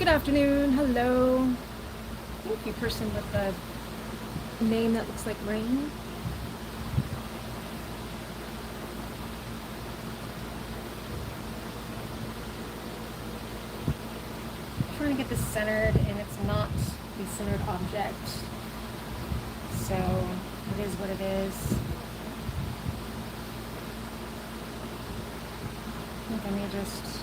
Good afternoon. Hello. Thank you, person with the name that looks like rain. I'm trying to get this centered, and it's not a centered object. So it is what it is. I think I may just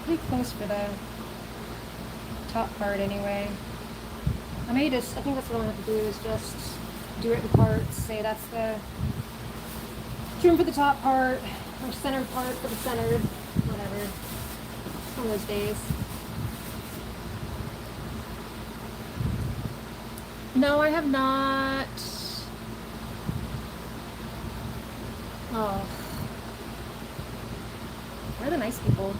pretty close for the top part anyway. I think that's what I'm gonna have to do is just do it in parts, say that's the trim for the top part, or centered part for the centered, whatever. It's one of those days. No, I have not. Oh. Where are the nice people?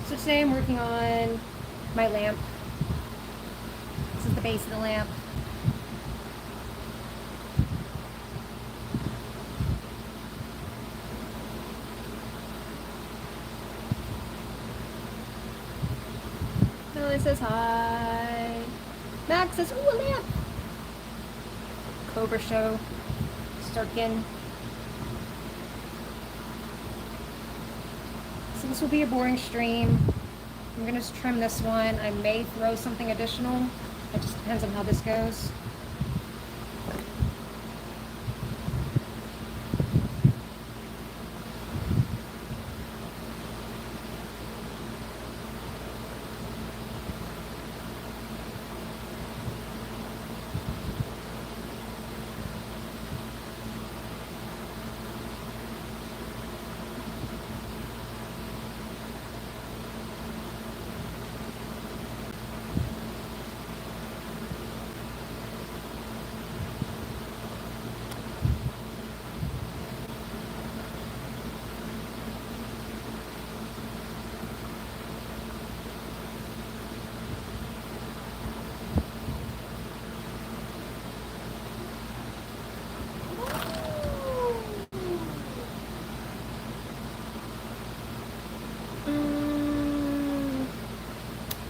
So today I'm working on my lamp. This is the base of the lamp. Lily says hi. Max says, ooh, a lamp. Cobra show. Starkin. So this will be a boring stream. I'm gonna just trim this one. I may throw something additional. It just depends on how this goes.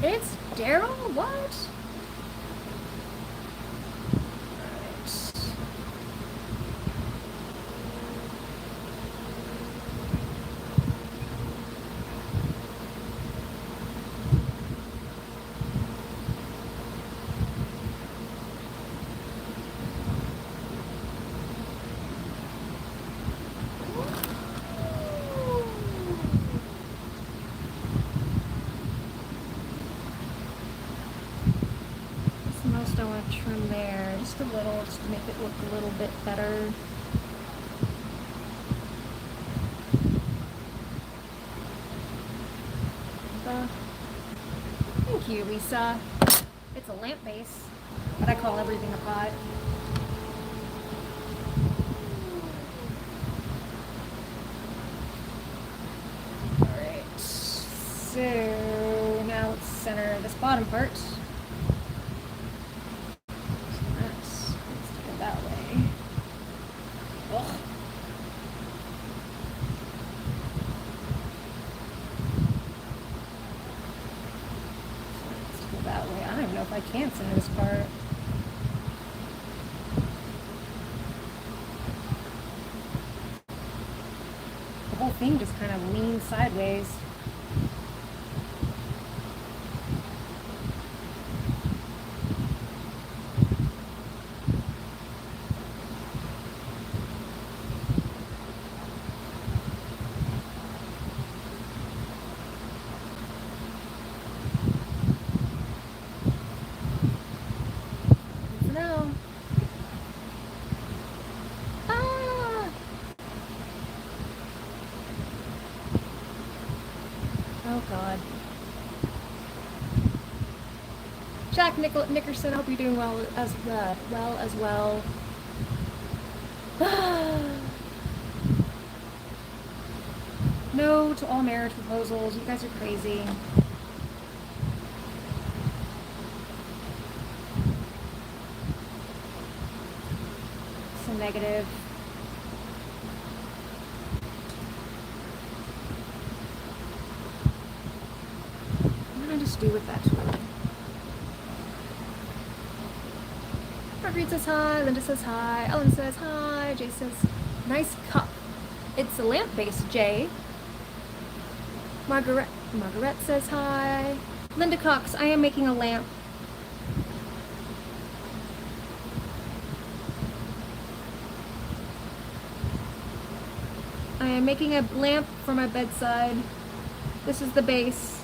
It's Daryl? What? Most I want to trim there just a little, just to make it look a little bit better. Thank you, Lisa. It's a lamp base, but I call everything a pot. Alright, so now let's center this bottom part. I can't center this part. The whole thing just kind of leans sideways. Jack Nickerson, I hope you're doing well as well. No to all marriage proposals. You guys are crazy. So negative. What did I just do with that tool? Marguerite says hi, Linda says hi, Ellen says hi, Jay says, nice cup. It's a lamp base, Jay. Margaret says hi. Linda Cox, I am making a lamp. I am making a lamp for my bedside. This is the base.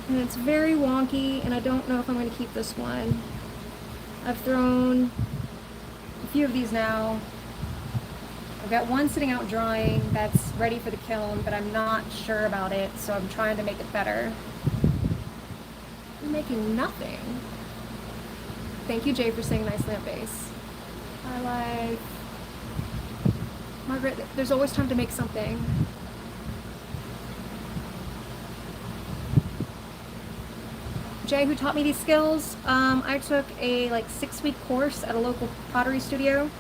And it's very wonky, and I don't know if I'm going to keep this one. I've thrown a few of these now. I've got one sitting out drying that's ready for the kiln, but I'm not sure about it, so I'm trying to make it better. I'm making nothing. Thank you, Jay, for saying nice lamp base. I like... Margaret, there's always time to make something. Jay, who taught me these skills, I took a 6-week course at a local pottery studio,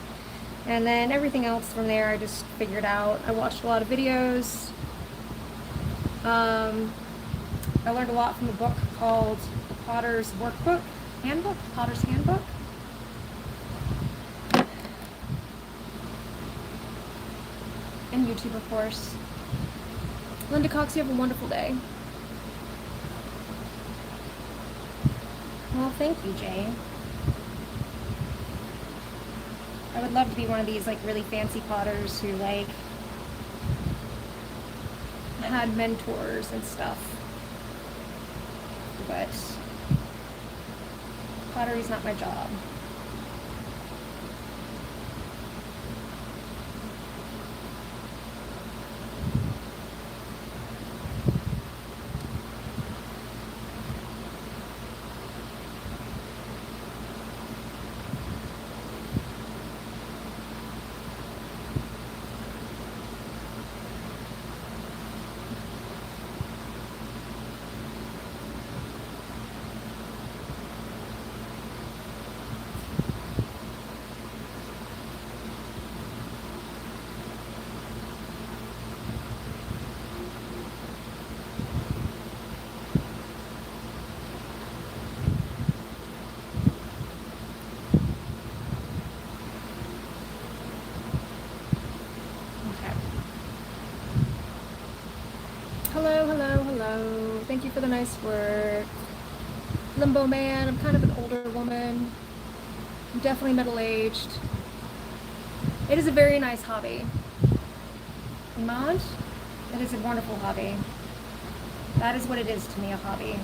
and then everything else from there I just figured out. I watched a lot of videos. I learned a lot from a book called The Potter's Handbook, Potter's Handbook. And YouTube, of course. Linda Cox, you have a wonderful day. Well, thank you, Jay. I would love to be one of these really fancy potters who had mentors and stuff. But pottery's not my job. Hello. Thank you for the nice work. Limbo man, I'm kind of an older woman. I'm definitely middle-aged. It is a very nice hobby. Iman, it is a wonderful hobby. That is what it is to me, a hobby.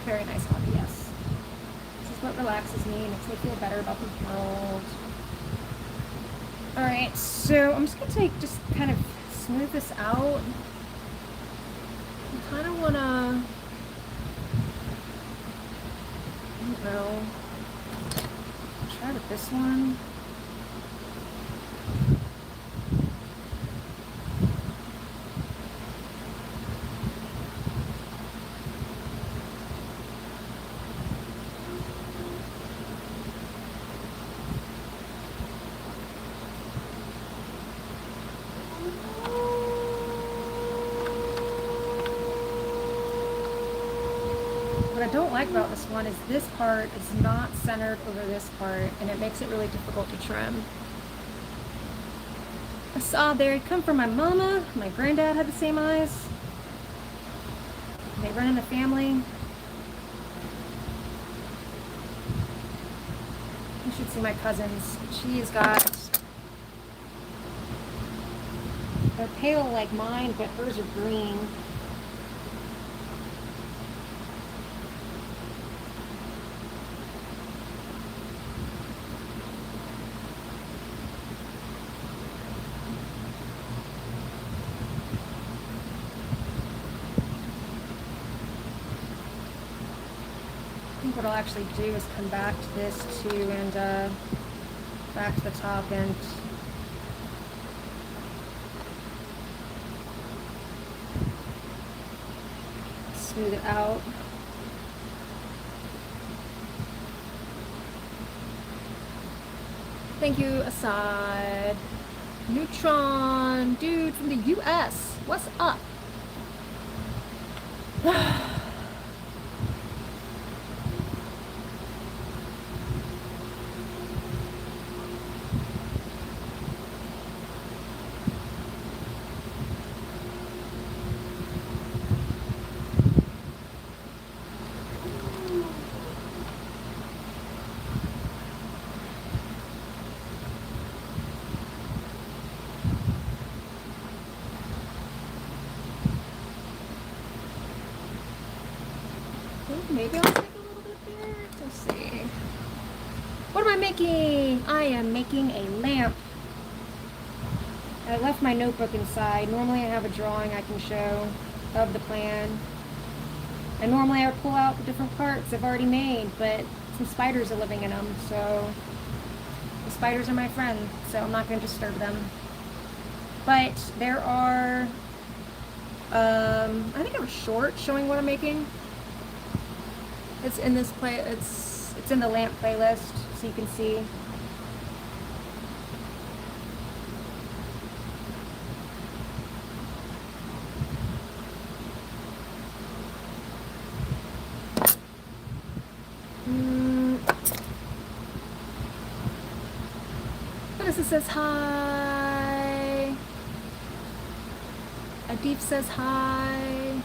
Very nice hobby, yes. This is what relaxes me, makes me feel better about the world. Alright, so I'm just gonna just kind of smooth this out. I kind of wanna, I don't know, try with this one. What I don't like about this one is this part is not centered over this part, and it makes it really difficult to trim. I saw they come from my mama. My granddad had the same eyes. They run in the family. should see my cousin's. She's got, they're pale like mine, but hers are green. I think what I'll actually do is come back to this too, and back to the top and smooth it out. Thank you, Asad. Neutron, dude from the US. What's up? Maybe I'll take a little bit there. Let's see. What am I making? I am making a lamp. I left my notebook inside. Normally I have a drawing I can show of the plan. And normally I would pull out the different parts I've already made, but some spiders are living in them, so the spiders are my friend, so I'm not going to disturb them. But there are, I think I have a short showing what I'm making. It's in this it's in the lamp playlist, so you can see. Vanessa says hi. Adif says hi.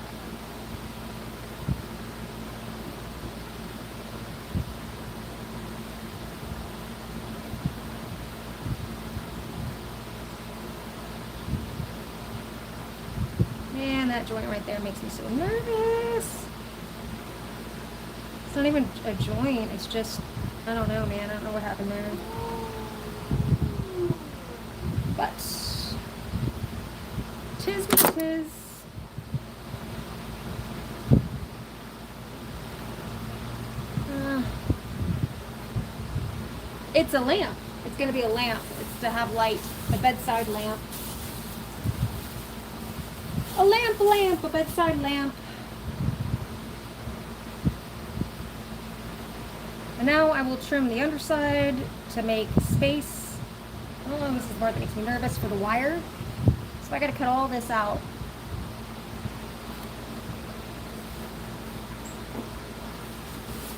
Man, that joint right there makes me so nervous. It's not even a joint, it's just, I don't know, man. I don't know what happened there. But, tis what tis. It's a lamp. It's going to be a lamp. It's to have light, a bedside lamp. A lamp, a bedside lamp. And now I will trim the underside to make space. Oh, this is the part that makes me nervous for the wire. So I gotta cut all this out.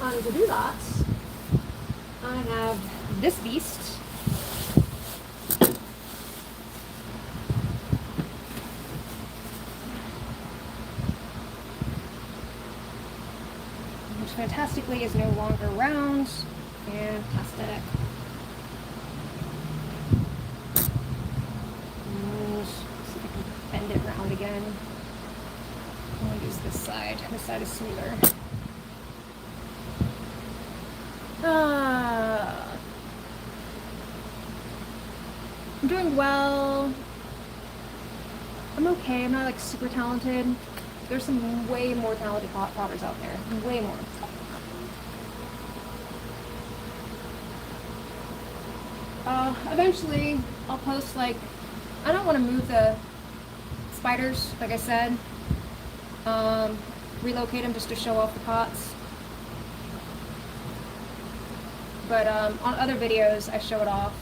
And to do that, I have this beast. Fantastically is no longer round and aesthetic. And see if I can bend it round again. I'll use this side. This side is smoother. I'm doing well. I'm okay. I'm not like super talented. There's some way more talented potters out there. Way more. Eventually, I'll post, like, I don't want to move the spiders, like I said. Relocate them just to show off the pots. But on other videos, I show it off.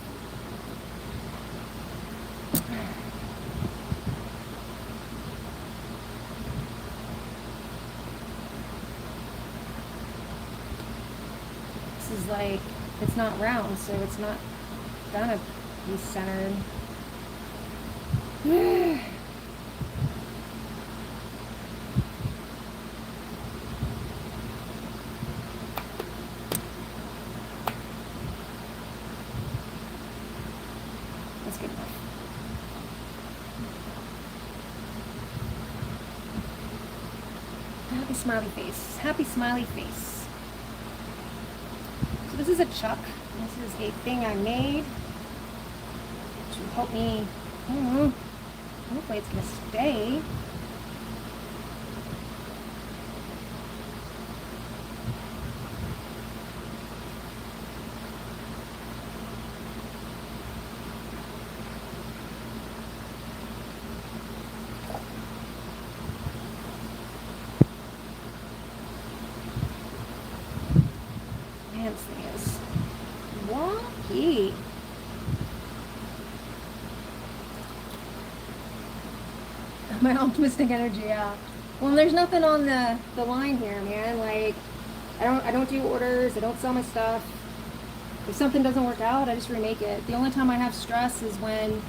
This is like, it's not round, so it's not gonna be centered. happy smiley face. Happy smiley face. So this is a chuck. This is a thing I made to help me, I don't know, hopefully it's gonna stay. Man, this thing is wonky. My optimistic energy, yeah. Well, there's nothing on the line here, man. Like, I don't do orders. I don't sell my stuff. If something doesn't work out, I just remake it. The only time I have stress is when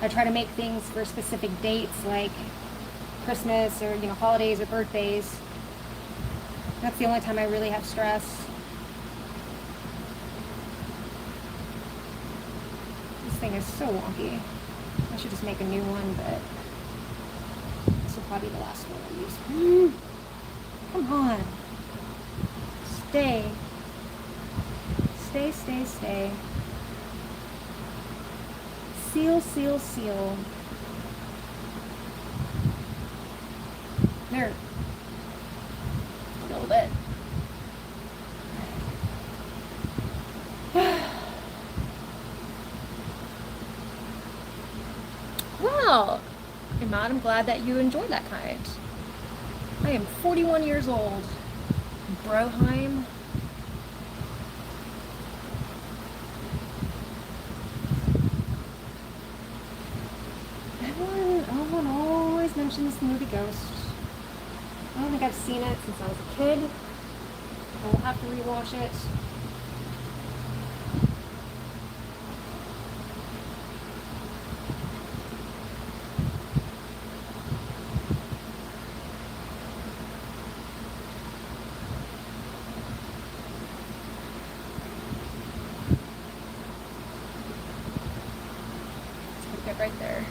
I try to make things for specific dates, like Christmas or, you know, holidays or birthdays. That's the only time I really have stress. This thing is so wonky. I should just make a new one, but this will probably be the last one I use. Come on. Stay. Stay, stay, stay. Seal, seal, seal. There. A little bit. Well, Imad, I'm glad that you enjoyed that kind. I am 41 years old. Broheim. Everyone always mentions the movie Ghost. I don't think I've seen it since I was a kid. I will have to rewatch it. Let's put it right there.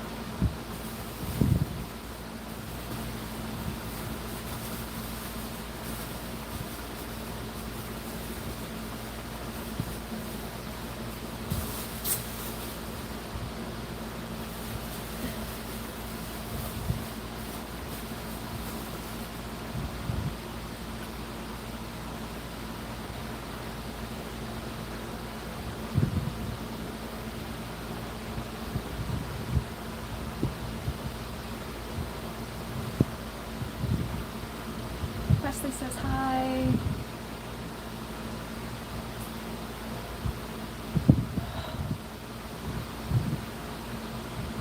Wesley says hi.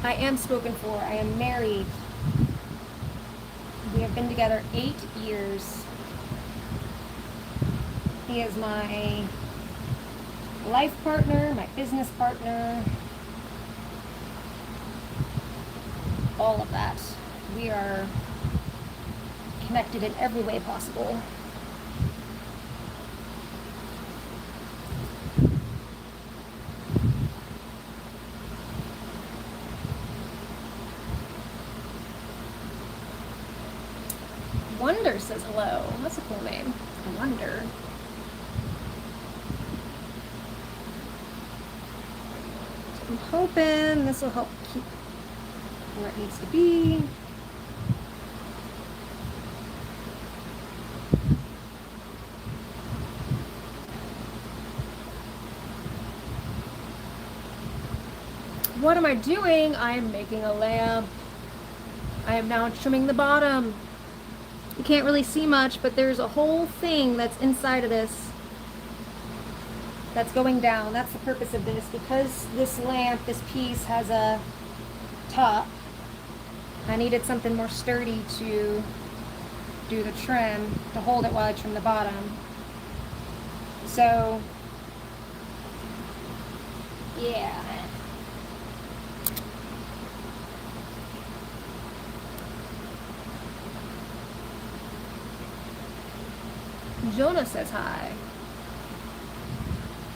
I am spoken for. I am married. We have been together 8 years. He is my life partner, my business partner, all of that. We are connected in every way possible. Wonder says hello. That's a cool name. Wonder. So I'm hoping this will help keep where it needs to be. What am I doing? I am making a lamp. I am now trimming the bottom. You can't really see much, but there's a whole thing that's inside of this that's going down. That's the purpose of this. Because this lamp, this piece has a top, I needed something more sturdy to do the trim, to hold it while I trim the bottom. So, yeah. Jonah says hi.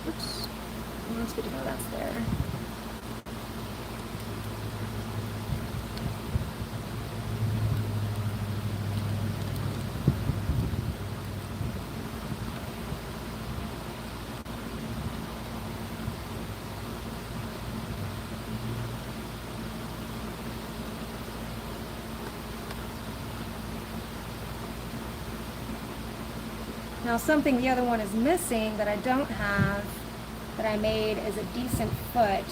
Oops. That's good to know that's there. Now something the other one is missing that I don't have, that I made, is a decent foot.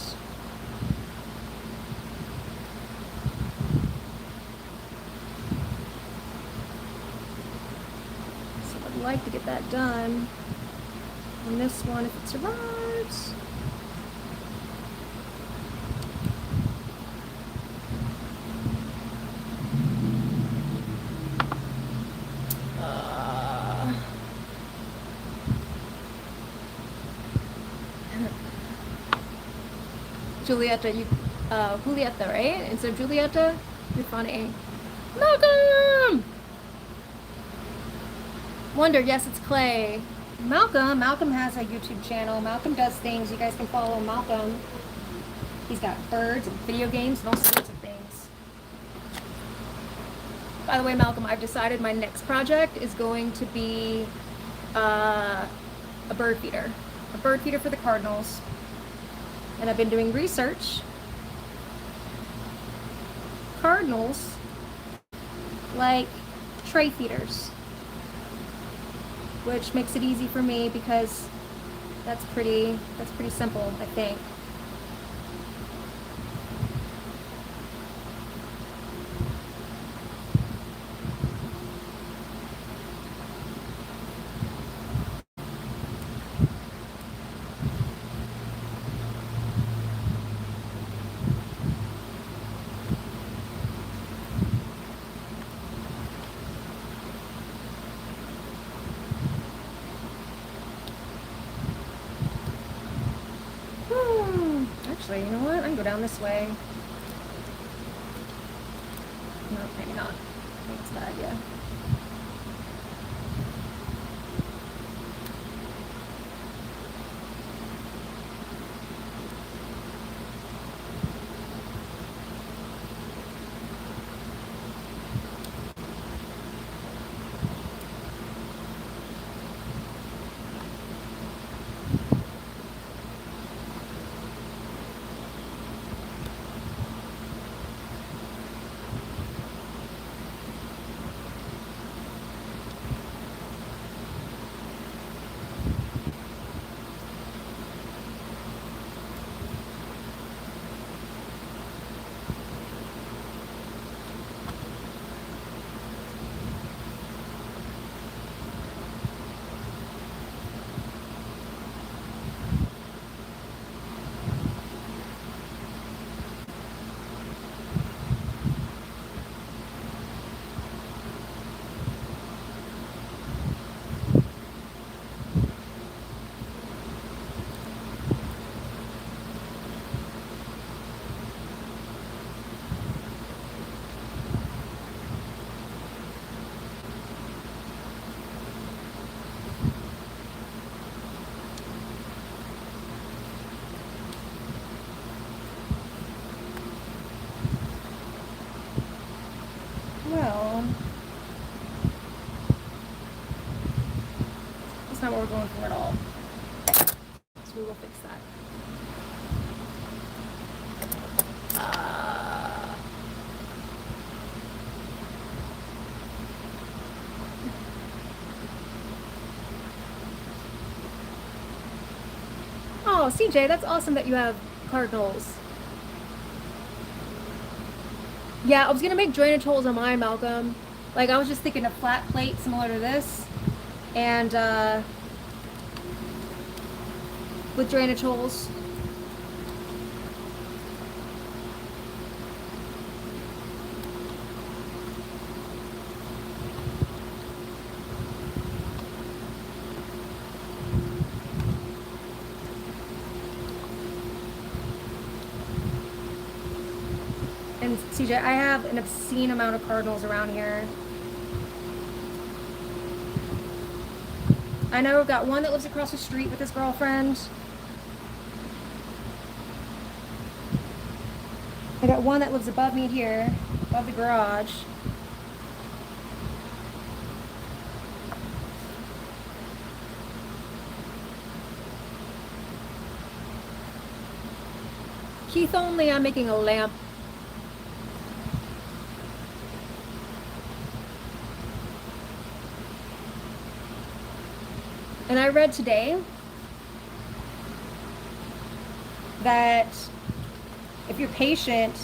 So I'd like to get that done on this one if it survives. Julieta, Julieta, right? And so Julieta, you're funny. Malcolm! Wonder, yes, it's Clay. Malcolm has a YouTube channel. Malcolm does things. You guys can follow Malcolm. He's got birds and video games and all sorts of things. By the way, Malcolm, I've decided my next project is going to be a bird feeder. A bird feeder for the cardinals. And I've been doing research. Cardinals like tray feeders, which makes it easy for me because that's pretty simple, I think. Actually, you know what? I can go down this way. No, maybe not. I think it's a bad idea. Well, that's not what we're going for at all. So we will fix that. Oh, CJ, that's awesome that you have cardinals. Yeah, I was gonna make drainage holes on mine, Malcolm. Like, I was just thinking a flat plate similar to this, and with drainage holes. And CJ, I have an obscene amount of cardinals around here. I know I've got one that lives across the street with his girlfriend. I got one that lives above me here, above the garage. Keith only, I'm making a lamp. And I read today that if you're patient,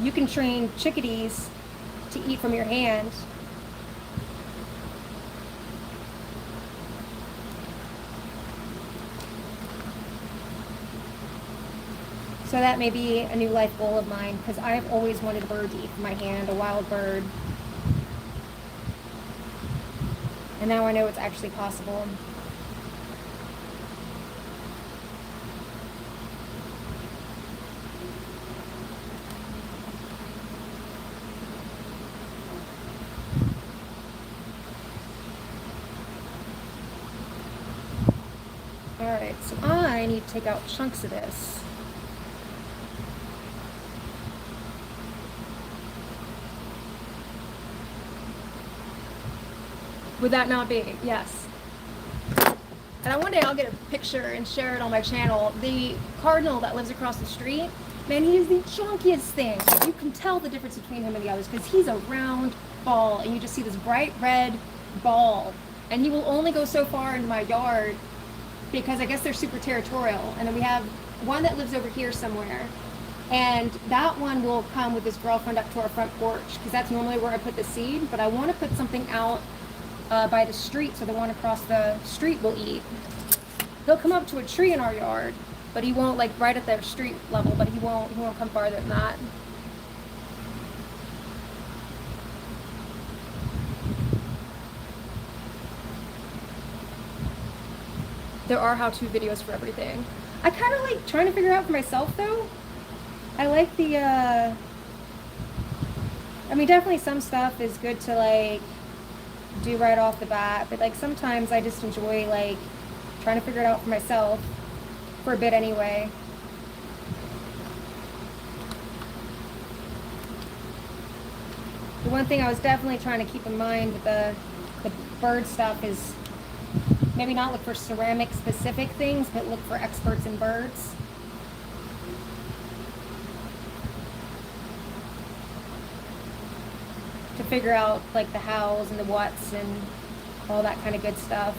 you can train chickadees to eat from your hand. So that may be a new life goal of mine, because I've always wanted a bird to eat from my hand, a wild bird. And now I know it's actually possible. Alright, so I need to take out chunks of this. Would that not be? Yes. And one day I'll get a picture and share it on my channel. The cardinal that lives across the street, man, he is the chunkiest thing. You can tell the difference between him and the others, because he's a round ball, and you just see this bright red ball. And he will only go so far into my yard, because I guess they're super territorial. And then we have one that lives over here somewhere. And that one will come with his girlfriend up to our front porch, because that's normally where I put the seed. But I want to put something out by the street, so the one across the street will eat. He'll come up to a tree in our yard, but he won't, like, right at the street level, but he won't come farther than that. There are how-to videos for everything. I kind of like trying to figure out for myself, though. I like the, I mean, definitely some stuff is good to, like, do right off the bat, but, like, sometimes I just enjoy, like, trying to figure it out for myself, for a bit anyway. The one thing I was definitely trying to keep in mind with the bird stuff is maybe not look for ceramic specific things, but look for experts in birds. To figure out, like, the hows and the whats and all that kind of good stuff.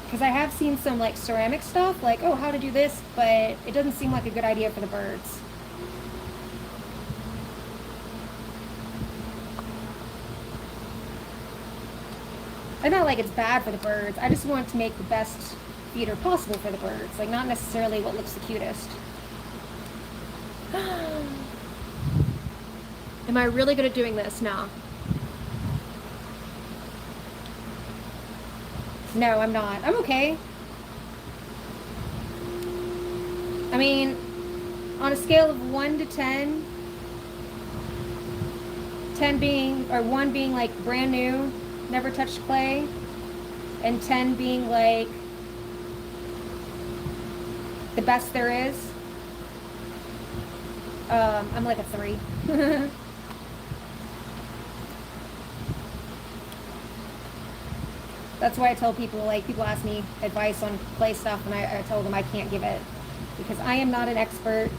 Because I have seen some, like, ceramic stuff, like, oh, how to do this, but it doesn't seem like a good idea for the birds. And not like it's bad for the birds, I just want to make the best feeder possible for the birds, like, not necessarily what looks the cutest. Am I really good at doing this? No. No, I'm not. I'm okay. I mean, on a scale of 1 to 10, 10 being, or 1 being like brand new, never touched clay, and 10 being like the best there is, I'm like a 3. That's why I tell people, like, people ask me advice on clay stuff, and I tell them I can't give it, because I am not an expert.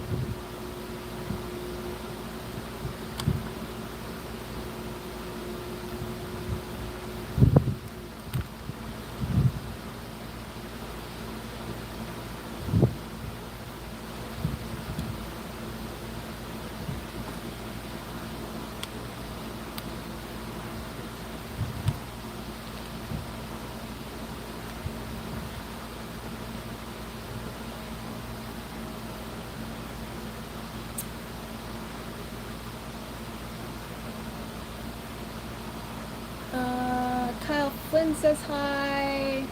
Flynn says hi.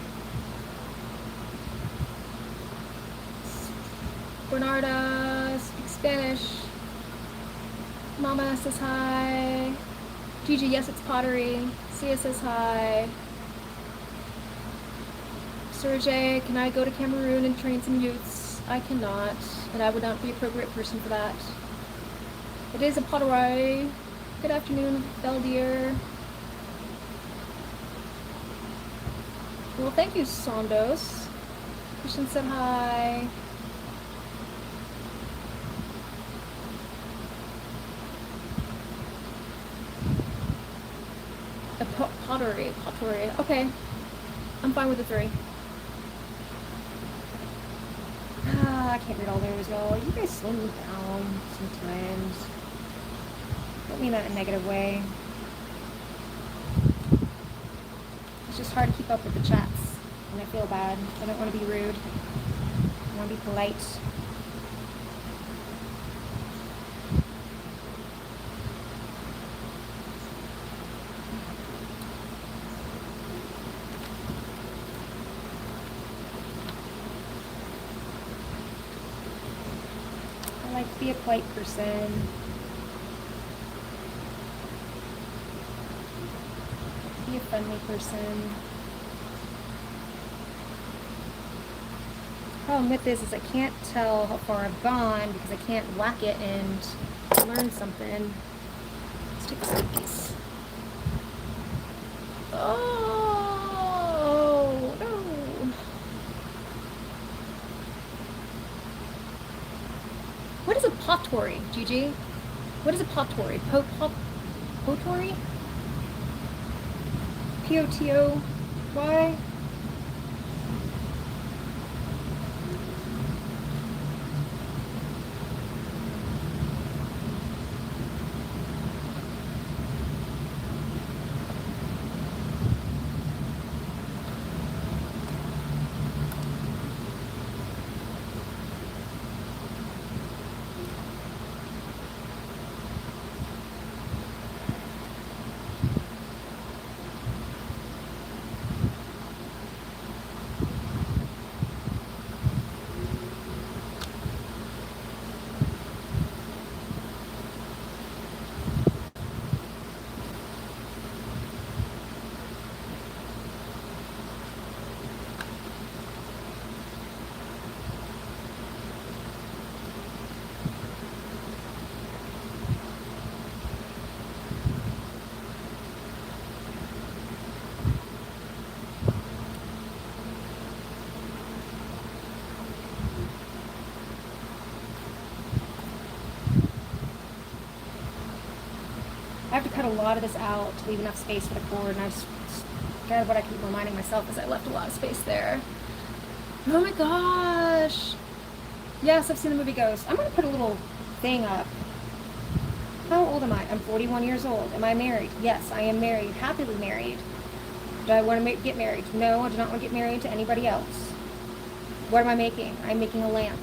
Bernarda speaks Spanish. Mama says hi. Gigi, yes, it's pottery. Sia says hi. Sergey, can I go to Cameroon and train some youths? I cannot, and I would not be an appropriate person for that. It is a pottery. Good afternoon, Beldier. Well, thank you, Sondos. Christian said hi. A pottery. Okay. I'm fine with the 3. I can't read all those, y'all. You guys slow me down sometimes. Don't mean that in a negative way. It's just hard to keep up with the chats, and I feel bad. I don't want to be rude. I want to be polite. I like to be a polite person. Be a friendly person. Problem with this is I can't tell how far I've gone because I can't whack it and learn something. Let's take this piece. Oh no! What is a pottery, Gigi? What is a pottery? Pottery? P-O-T-O-Y? I have to cut a lot of this out to leave enough space for the cord, and I just kind of what I keep reminding myself is I left a lot of space there. Oh my gosh! Yes, I've seen the movie Ghost. I'm gonna put a little thing up. How old am I? I'm 41 years old. Am I married? Yes, I am married. Happily married. Do I want to get married? No, I do not want to get married to anybody else. What am I making? I'm making a lamp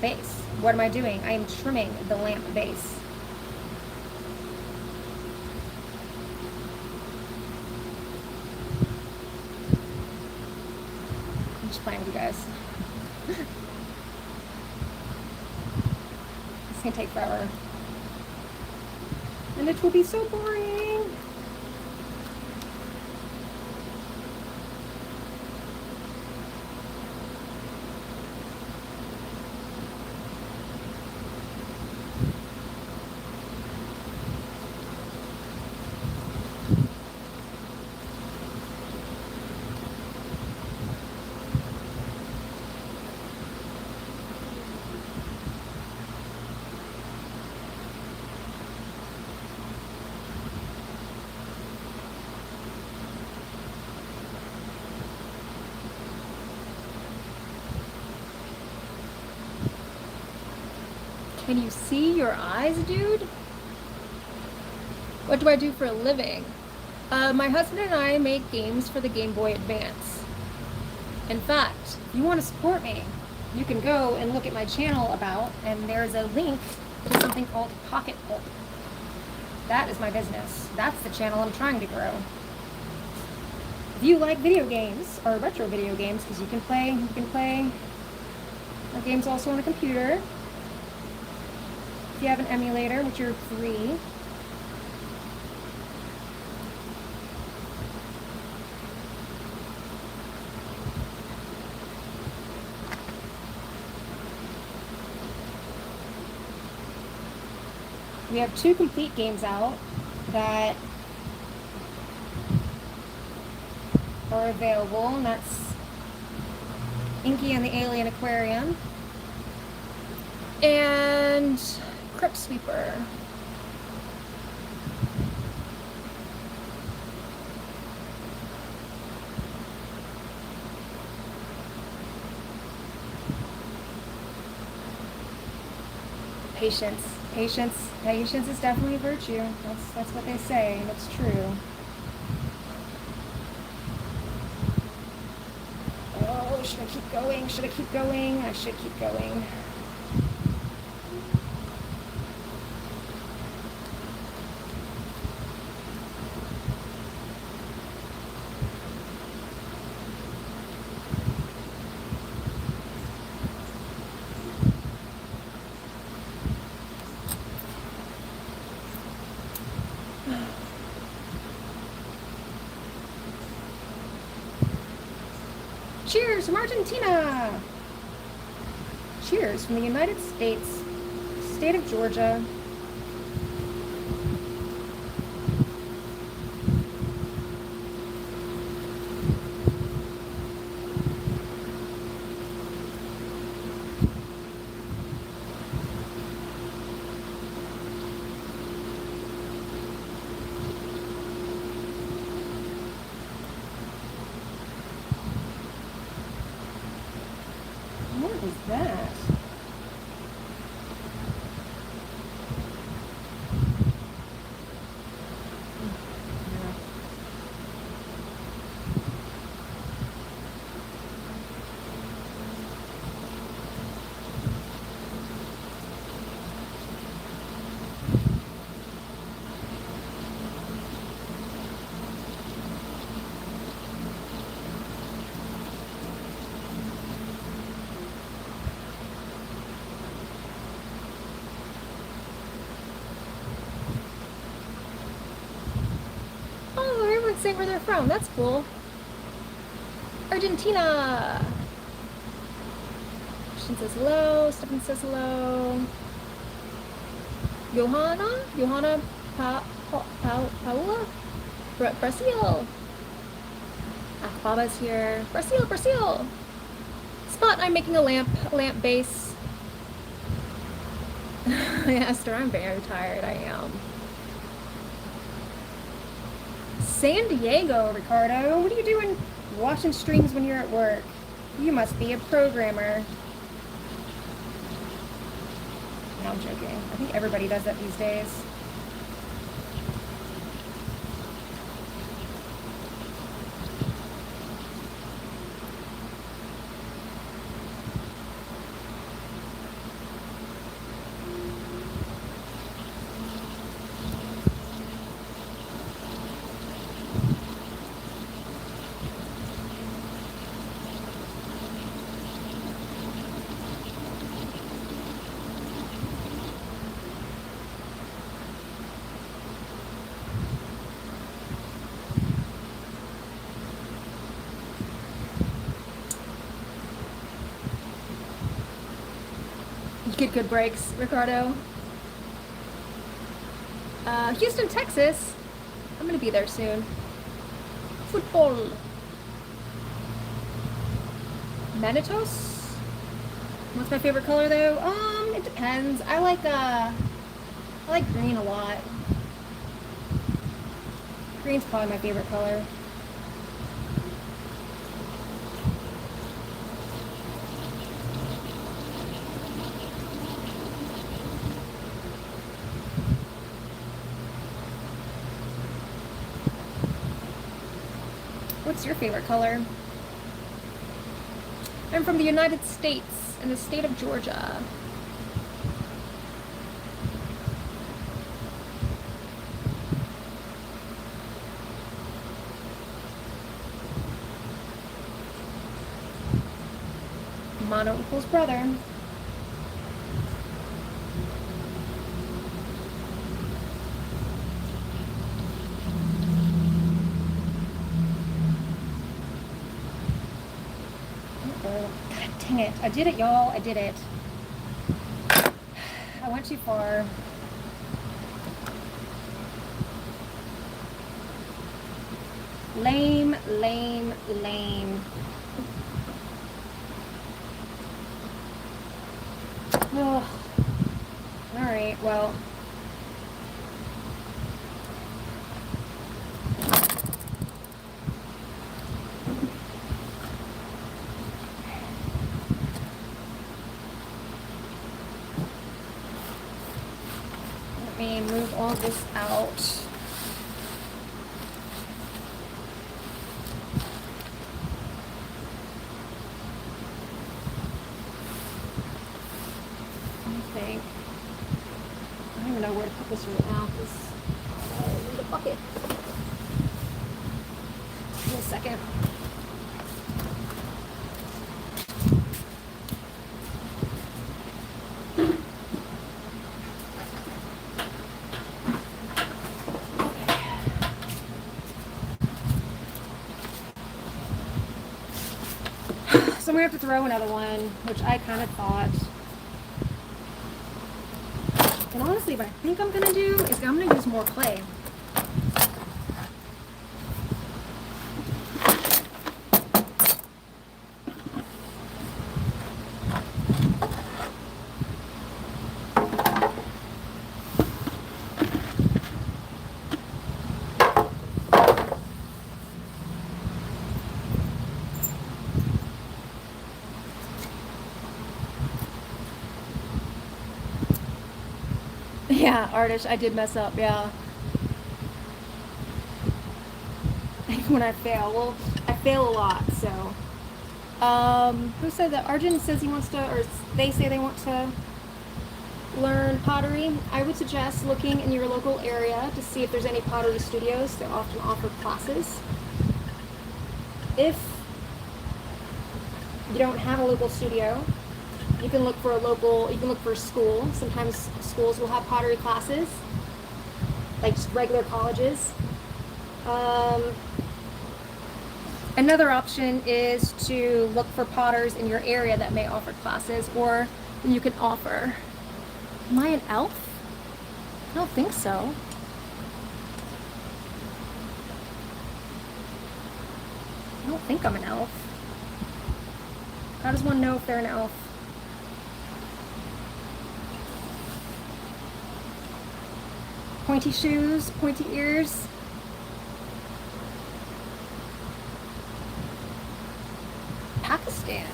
base. What am I doing? I am trimming the lamp base. I'm just playing with you guys. It's gonna take forever. And it will be so boring. Can you see your eyes, dude? What do I do for a living? My husband and I make games for the Game Boy Advance. In fact, if you want to support me, you can go and look at my channel and there's a link to something called Pocket Pulp. That is my business. That's the channel I'm trying to grow. If you like video games, or retro video games, because you can play our games also on a computer. If you have an emulator, which are free. We have 2 complete games out that are available, and that's Inky and the Alien Aquarium and Crypt Sweeper. Patience. Patience is definitely a virtue. That's what they say. That's true. Oh, should I keep going? Should I keep going? I should keep going. Cheers from Argentina! Cheers from the United States, state of Georgia. What is that? Oh, everyone's saying where they're from. That's cool. Argentina! Christian says hello. Stefan says hello. Johanna Paula? Brazil! Baba's here. Brazil! Spot, I'm making a lamp base. I asked her, I'm very tired. I am. San Diego, Ricardo. What are you doing watching streams when you're at work? You must be a programmer. No, I'm joking. I think everybody does that these days. Get good breaks, Ricardo. Houston, Texas. I'm gonna be there soon. Football. Manitos. What's my favorite color though? It depends. I like green a lot. Green's probably my favorite color. What's your favorite color? I'm from the United States, in the state of Georgia. Mono equals brother. Dang it. I did it, y'all. I did it. I went too far. Lame. Oh. Alright, well. me move all this out. I don't even know where to put this right now because I need a bucket. Give me a second. So I'm gonna have to throw another one, which I kind of thought. And honestly, what I think I'm gonna do is I'm gonna use more clay. Yeah, artist, I did mess up, yeah. When I fail, well, I fail a lot, so. Who said that? Arjun says he wants to, or they say they want to learn pottery. I would suggest looking in your local area to see if there's any pottery studios that often offer classes. If you don't have a local studio, you can look for a school. Sometimes schools will have pottery classes, like just regular colleges. Another option is to look for potters in your area that may offer classes, or you can offer. Am I an elf? I don't think so. I don't think I'm an elf. How does one know if they're an elf? Pointy shoes, pointy ears. Pakistan.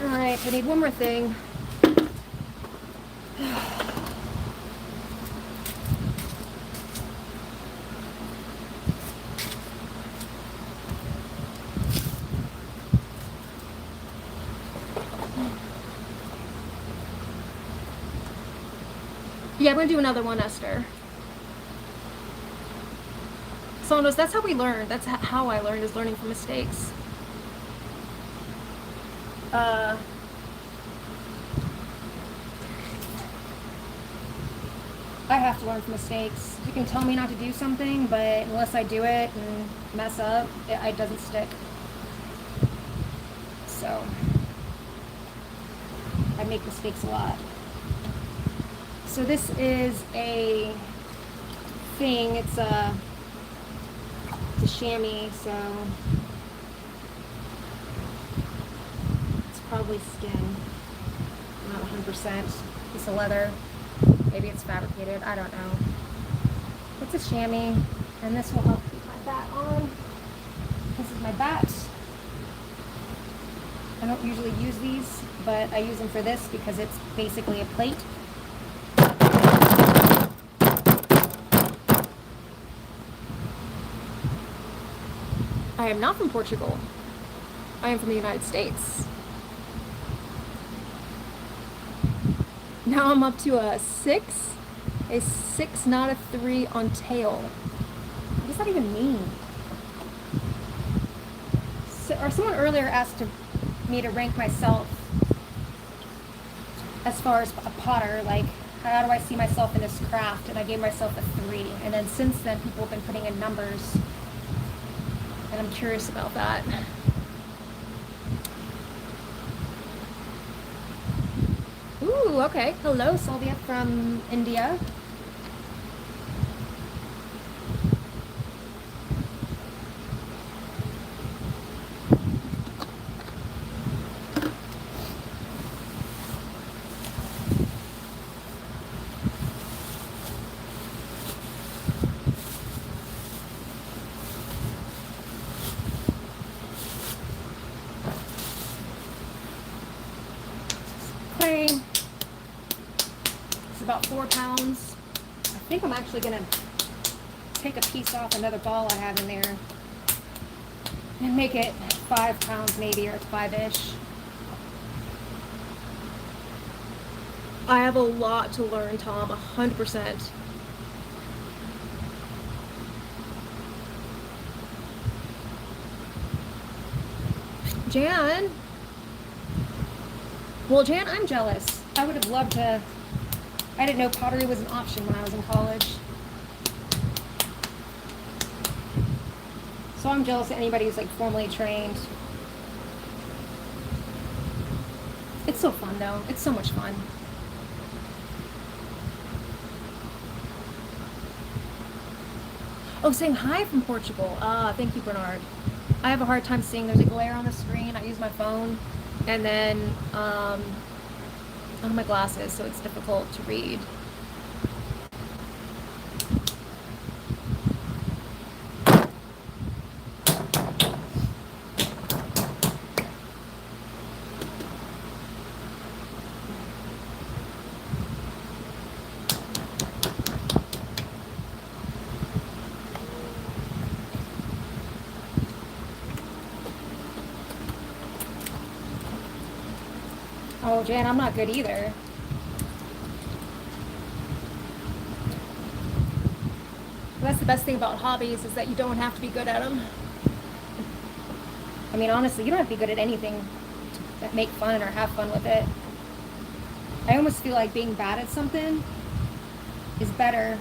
All right, I need one more thing. Yeah, I'm gonna do another one, Esther. Sonos, that's how we learn. That's how I learned, is learning from mistakes. I have to learn from mistakes. You can tell me not to do something, but unless I do it and mess up, it doesn't stick. So, I make mistakes a lot. So this is a thing, it's a chamois, so it's probably skin, not 100%. Piece of leather, maybe it's fabricated, I don't know. It's a chamois, and this will help keep my bat on. This is my bat. I don't usually use these, but I use them for this because it's basically a plate. I am not from Portugal. I am from the United States. Now I'm up to a 6, not a 3 on tail. What does that even mean? So, or someone earlier asked me to rank myself as far as a potter, like how do I see myself in this craft, and I gave myself a 3, and then since then people have been putting in numbers. And I'm curious about that. Ooh, okay. Hello, Sylvia from India. about 4 pounds. I think I'm actually gonna take a piece off another ball I have in there and make it 5 pounds maybe, or 5-ish. I have a lot to learn, Tom, 100%. Jan? Well, Jan, I'm jealous. I would have loved to. I didn't know pottery was an option when I was in college. So I'm jealous of anybody who's like formally trained. It's so fun though. It's so much fun. Oh, saying hi from Portugal. Ah, thank you, Bernard. I have a hard time seeing. There's a glare on the screen. I use my phone and then on my glasses, so it's difficult to read. Oh, Jan, I'm not good either. That's the best thing about hobbies, is that you don't have to be good at them. I mean, honestly, you don't have to be good at anything that make fun or have fun with it. I almost feel like being bad at something is better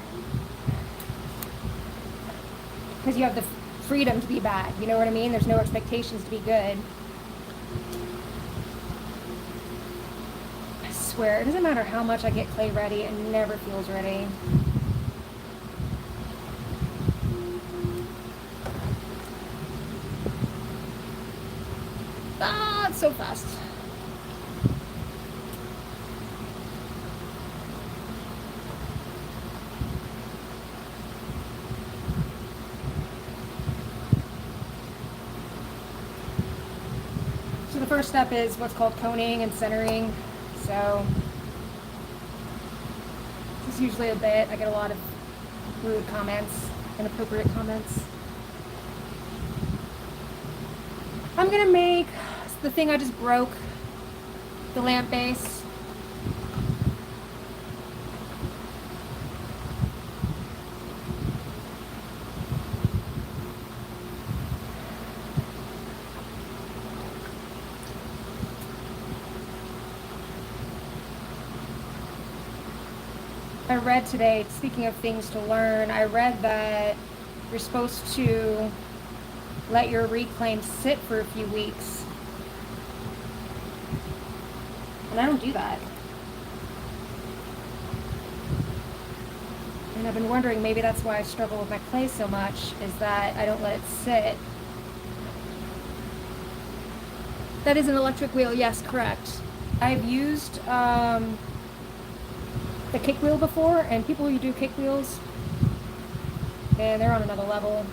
because you have the freedom to be bad. You know what I mean? There's no expectations to be good. I swear, it doesn't matter how much I get clay ready, it never feels ready. Ah, it's so fast. So the first step is what's called coning and centering. So this is usually a bit. I get a lot of rude comments, inappropriate comments. I'm gonna make the thing I just broke, the lamp base. I read today, speaking of things to learn, I read that you're supposed to let your reclaim sit for a few weeks. And I don't do that. And I've been wondering, maybe that's why I struggle with my clay so much, is that I don't let it sit. That is an electric wheel, yes, correct. I've used the kick wheel before, and people who do kick wheels, and they're on another level.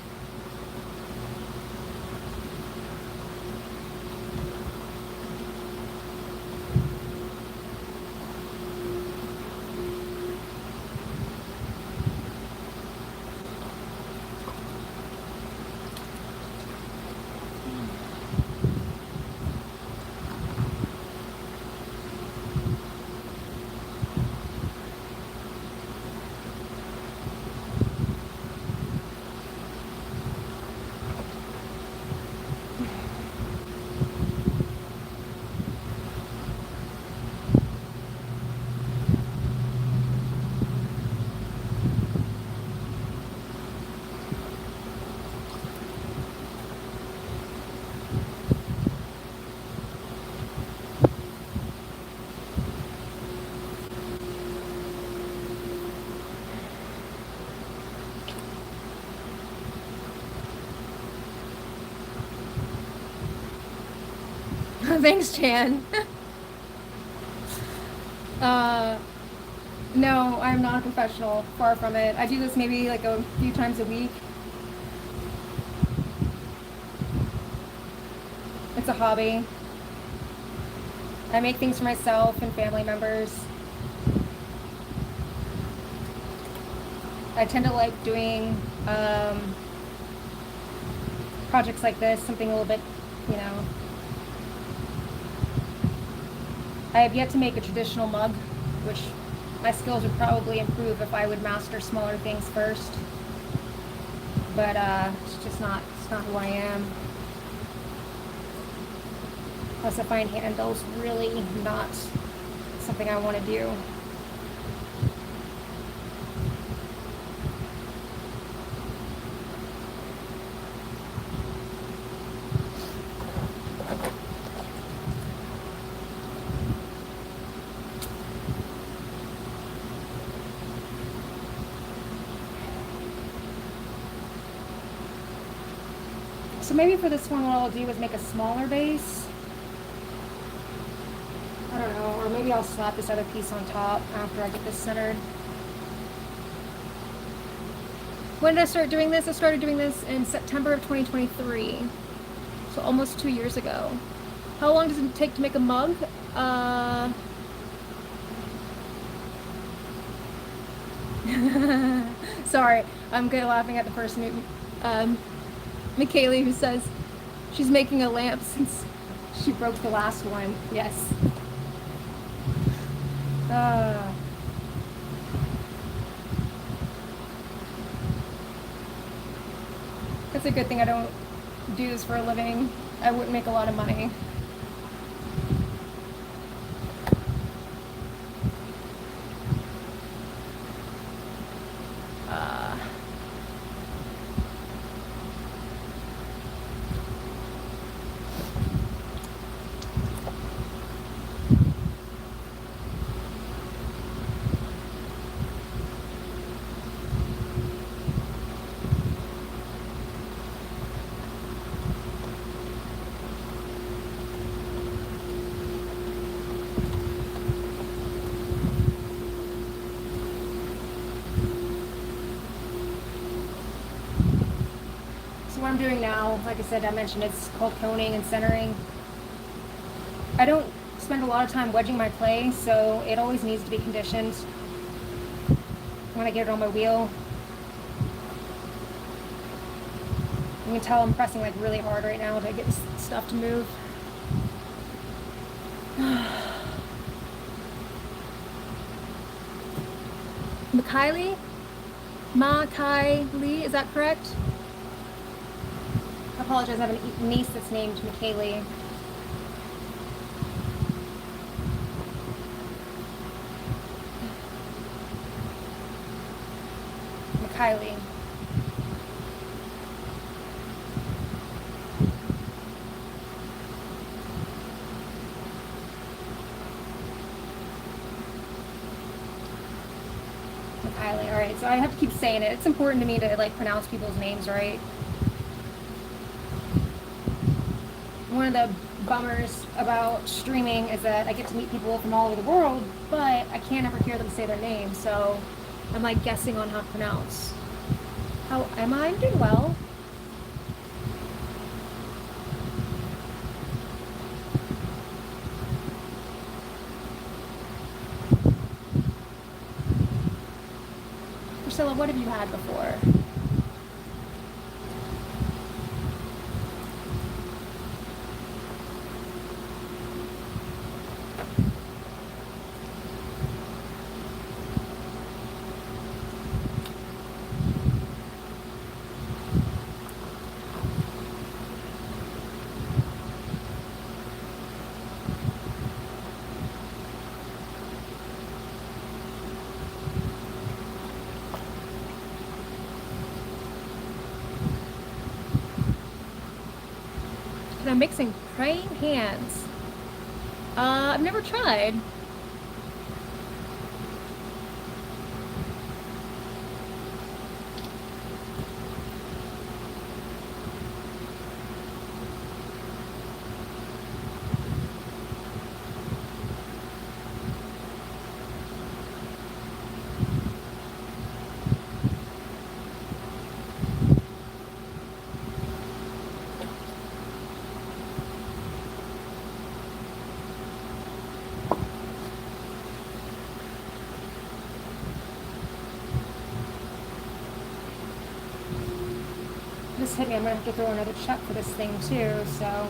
Thanks, Chan. No, I'm not a professional. Far from it. I do this maybe like a few times a week. It's a hobby. I make things for myself and family members. I tend to like doing projects like this, something a little bit, you know. I have yet to make a traditional mug, which my skills would probably improve if I would master smaller things first. But it's not who I am. Plus I find handles really not something I want to do. So maybe for this one, what I'll do is make a smaller base. I don't know, or maybe I'll slap this other piece on top after I get this centered. When did I start doing this? I started doing this in September of 2023. So almost 2 years ago. How long does it take to make a mug? Sorry, I'm good laughing at the person who, McKaylee, who says she's making a lamp since she broke the last one. Yes. It's a good thing I don't do this for a living. I wouldn't make a lot of money. So what I'm doing now, like I said, I mentioned it's called coning and centering. I don't spend a lot of time wedging my clay, so it always needs to be conditioned when I get it on my wheel. You can tell I'm pressing like really hard right now to get this stuff to move. Kylie, is that correct? I apologize, I have a niece that's named McKaylee. Kylie. Kylie, alright, so I have to keep saying it. It's important to me to like pronounce people's names right. One of the bummers about streaming is that I get to meet people from all over the world, but I can't ever hear them say their name, so I'm like guessing on how to pronounce. How am I? I'm doing well. Priscilla, what have you had before? I'm mixing praying hands. I've never tried. hit me. I'm gonna have to throw another chuck for this thing too, so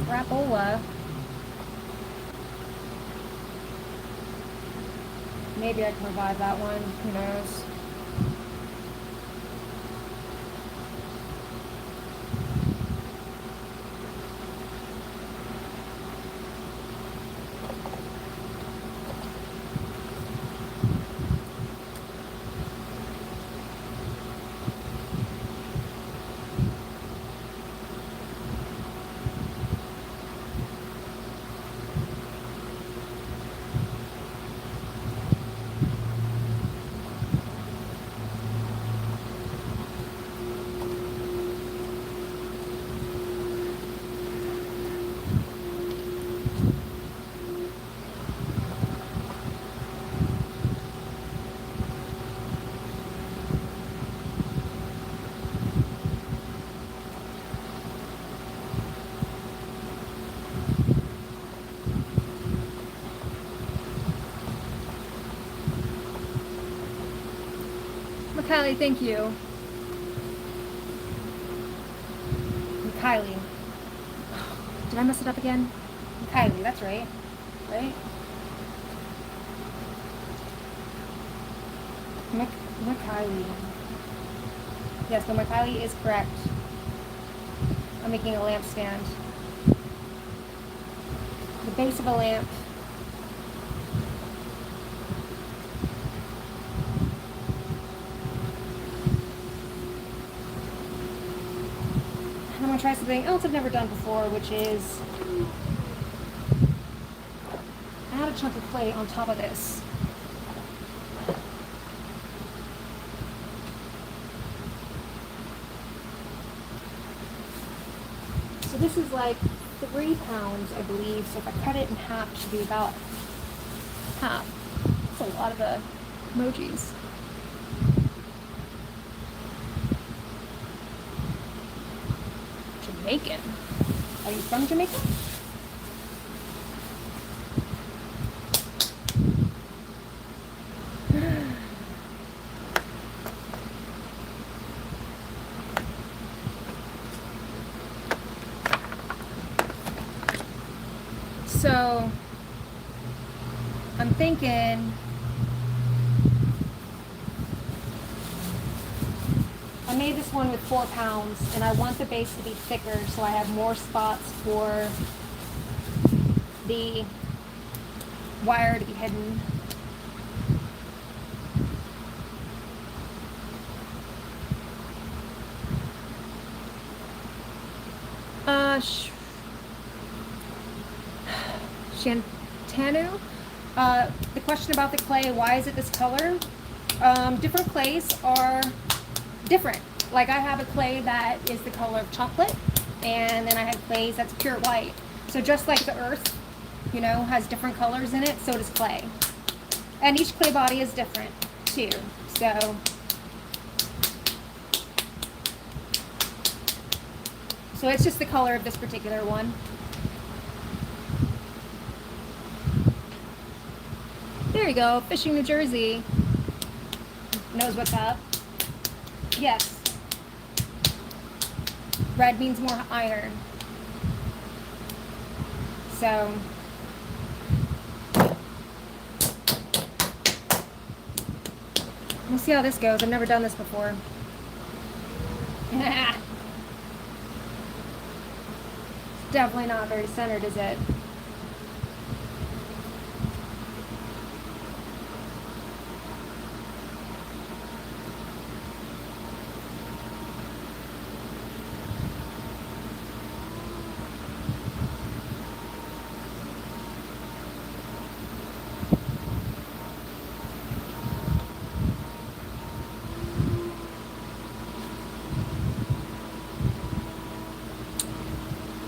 crapola. Maybe I can revive that one, who knows. Kylie, thank you. Kylie. Did I mess it up again? Kylie, that's right. Right? Kylie. Yes, no, Kylie is correct. I'm making a lampstand. The base of a lamp. I'm gonna try something else I've never done before, which is add a chunk of clay on top of this. So this is like 3 pounds, I believe. So if I cut it in half, it should be about half. That's a lot of emojis. Jamaican. Are you from Jamaica? So I'm thinking I made this one with 4 pounds and I want the base to be thicker so I have more spots for the wire to be hidden. Shantanu, the question about the clay, why is it this color? Different clays are different. Like I have a clay that is the color of chocolate, and then I have clays that's pure white. So just like the earth, you know, has different colors in it, so does clay. And each clay body is different too. So it's just the color of this particular one. There you go, Fishing New Jersey knows what's up. Yes. Red means more iron. So we'll see how this goes. I've never done this before. It's definitely not very centered, is it?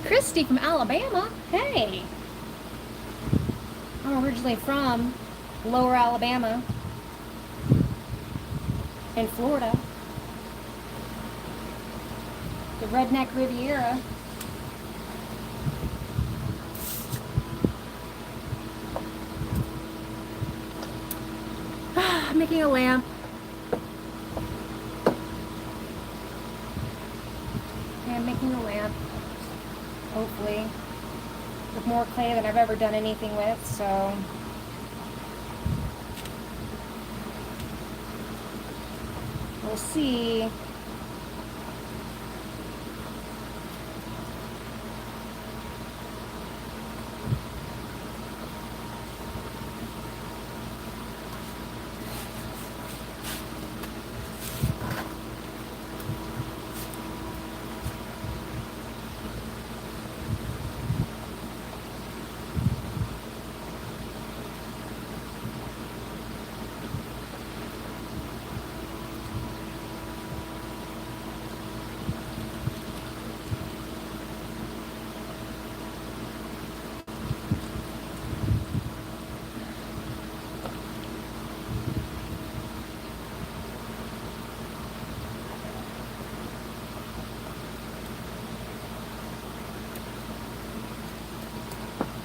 Christy from Alabama. Hey. I'm originally from Lower Alabama in Florida. The Redneck Riviera. I'm making a lamp. with more clay than I've ever done anything with, so we'll see.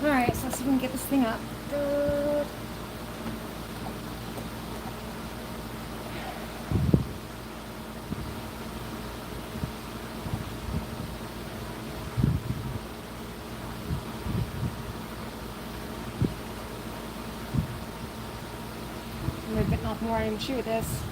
Alright, so let's see if we can get this thing up. I'm bit off more, I didn't even chew with this.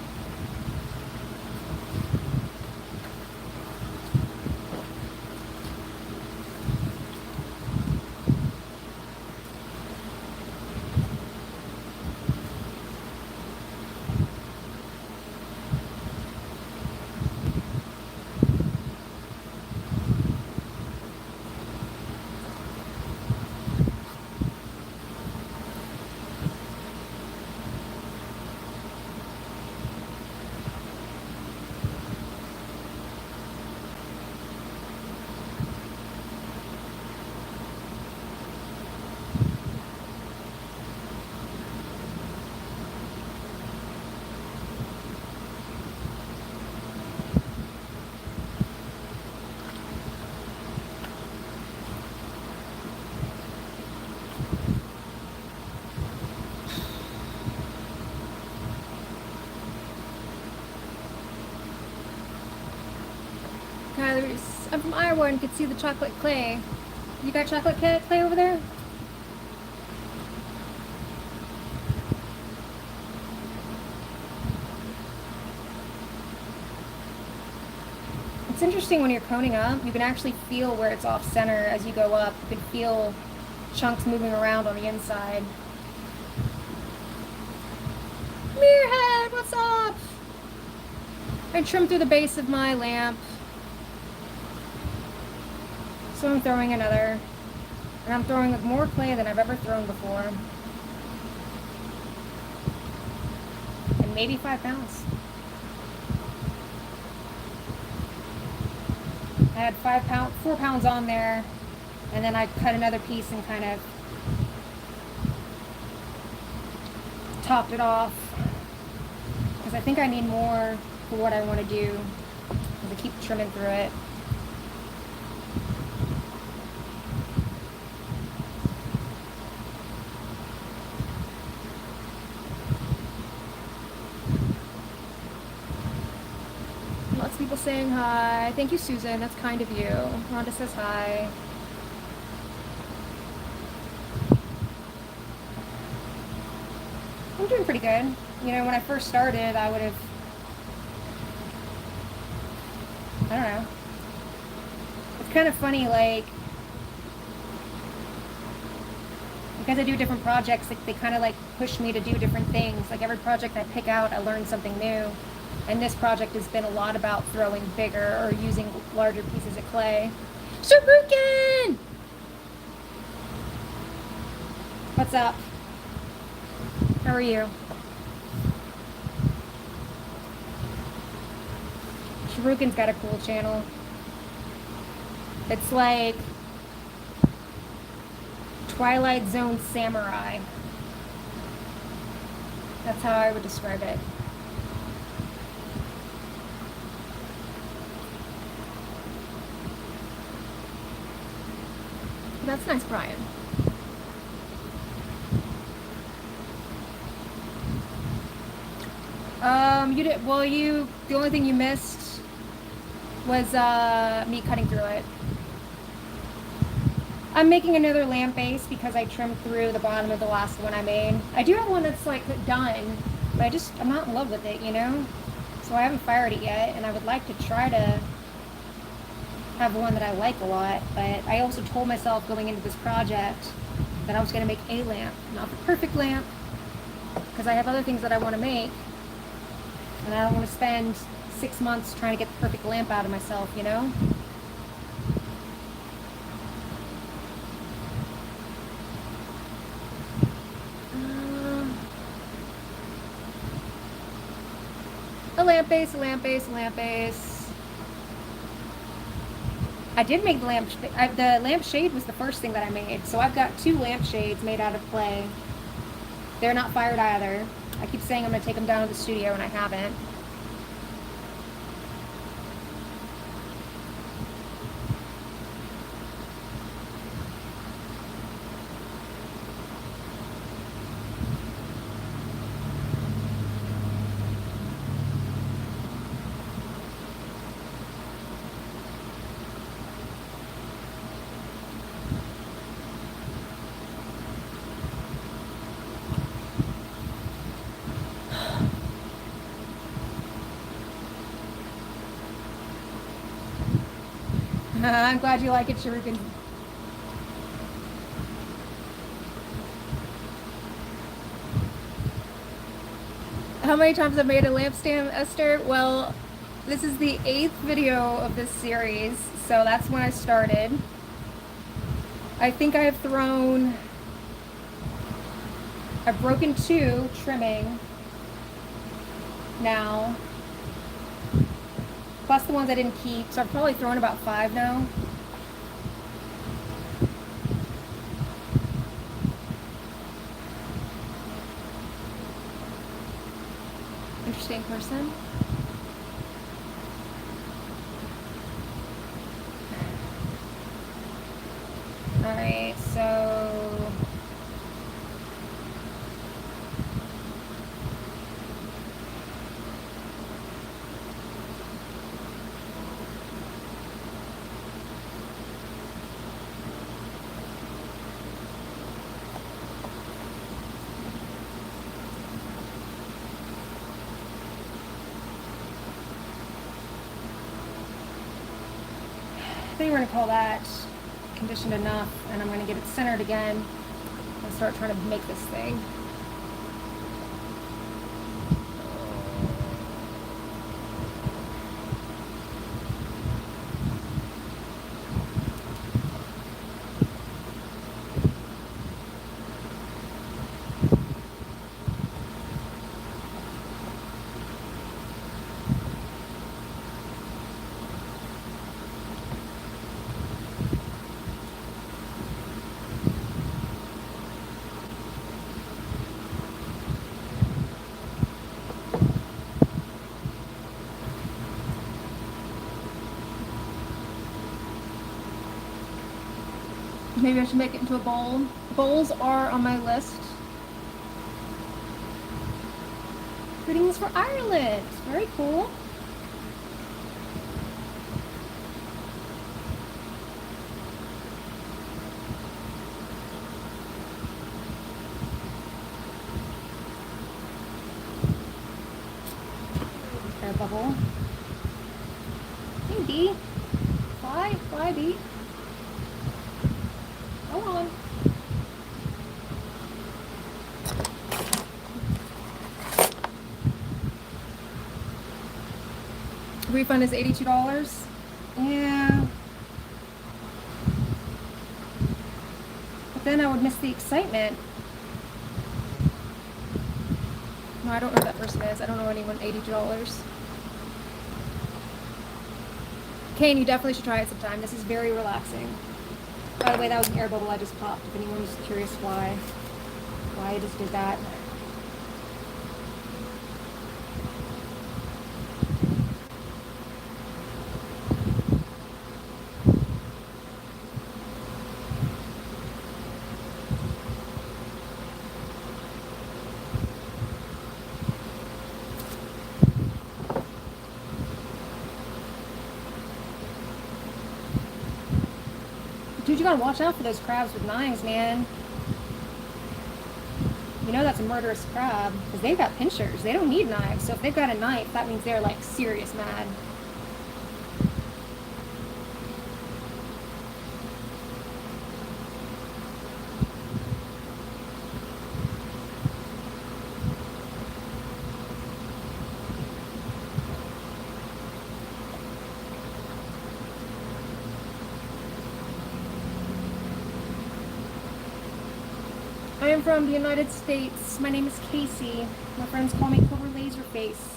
I'm from Iowa and could see the chocolate clay. You got chocolate clay over there? It's interesting when you're coning up, you can actually feel where it's off center as you go up. You can feel chunks moving around on the inside. Mirrorhead, what's up? I trimmed through the base of my lamp. So I'm throwing another. And I'm throwing more clay than I've ever thrown before. And maybe 5 pounds. I had 4 pounds on there, and then I cut another piece and kind of topped it off. Because I think I need more for what I want to do. Because I keep trimming through it. Lots of people saying hi. Thank you, Susan. That's kind of you. Rhonda says hi. I'm doing pretty good. You know, when I first started, I would have, I don't know. It's kind of funny, like, because I do different projects, like, they kind of like push me to do different things. Like every project I pick out, I learn something new. And this project has been a lot about throwing bigger or using larger pieces of clay. Sharukin! What's up? How are you? Sharukin's got a cool channel. It's like Twilight Zone Samurai. That's how I would describe it. That's nice, Brian. You did, well, the only thing you missed was, me cutting through it. I'm making another lamp base because I trimmed through the bottom of the last one I made. I do have one that's like done, but I'm not in love with it, you know? So I haven't fired it yet, and I would like to try to have one that I like a lot, but I also told myself going into this project that I was going to make a lamp, not the perfect lamp, because I have other things that I want to make, and I don't want to spend 6 months trying to get the perfect lamp out of myself, you know? A lamp base, a lamp base, a lamp base. I did make the lamp shade was the first thing that I made. So I've got 2 lamp shades made out of clay. They're not fired either. I keep saying I'm going to take them down to the studio, and I haven't. I'm glad you like it, Shuriken. How many times I've made a lamp stand, Esther? Well, this is the 8th video of this series, so that's when I started. I think I've broken 2 trimming now, plus the ones I didn't keep, so I've probably thrown about 5 now. Interesting person. Alright, so I think we're going to call that conditioned enough, and I'm going to get it centered again and start trying to make this thing. Maybe I should make it into a bowl. Bowls are on my list. Greetings for Ireland. Very cool. Air bubble. Hey, bee. Fly, bee. Go on. Refund is $82. Yeah. But then I would miss the excitement. No, I don't know who that person is. I don't know anyone. $82. Kane, you definitely should try it sometime. This is very relaxing. By the way, that was an air bubble I just popped, if anyone was curious why I just did that. Dude, you gotta watch out for those crabs with knives, man. You know that's a murderous crab, because they've got pinchers. They don't need knives, so if they've got a knife, that means they're, like, serious mad. I am from the United States. My name is Casey. My friends call me Cobra Laserface.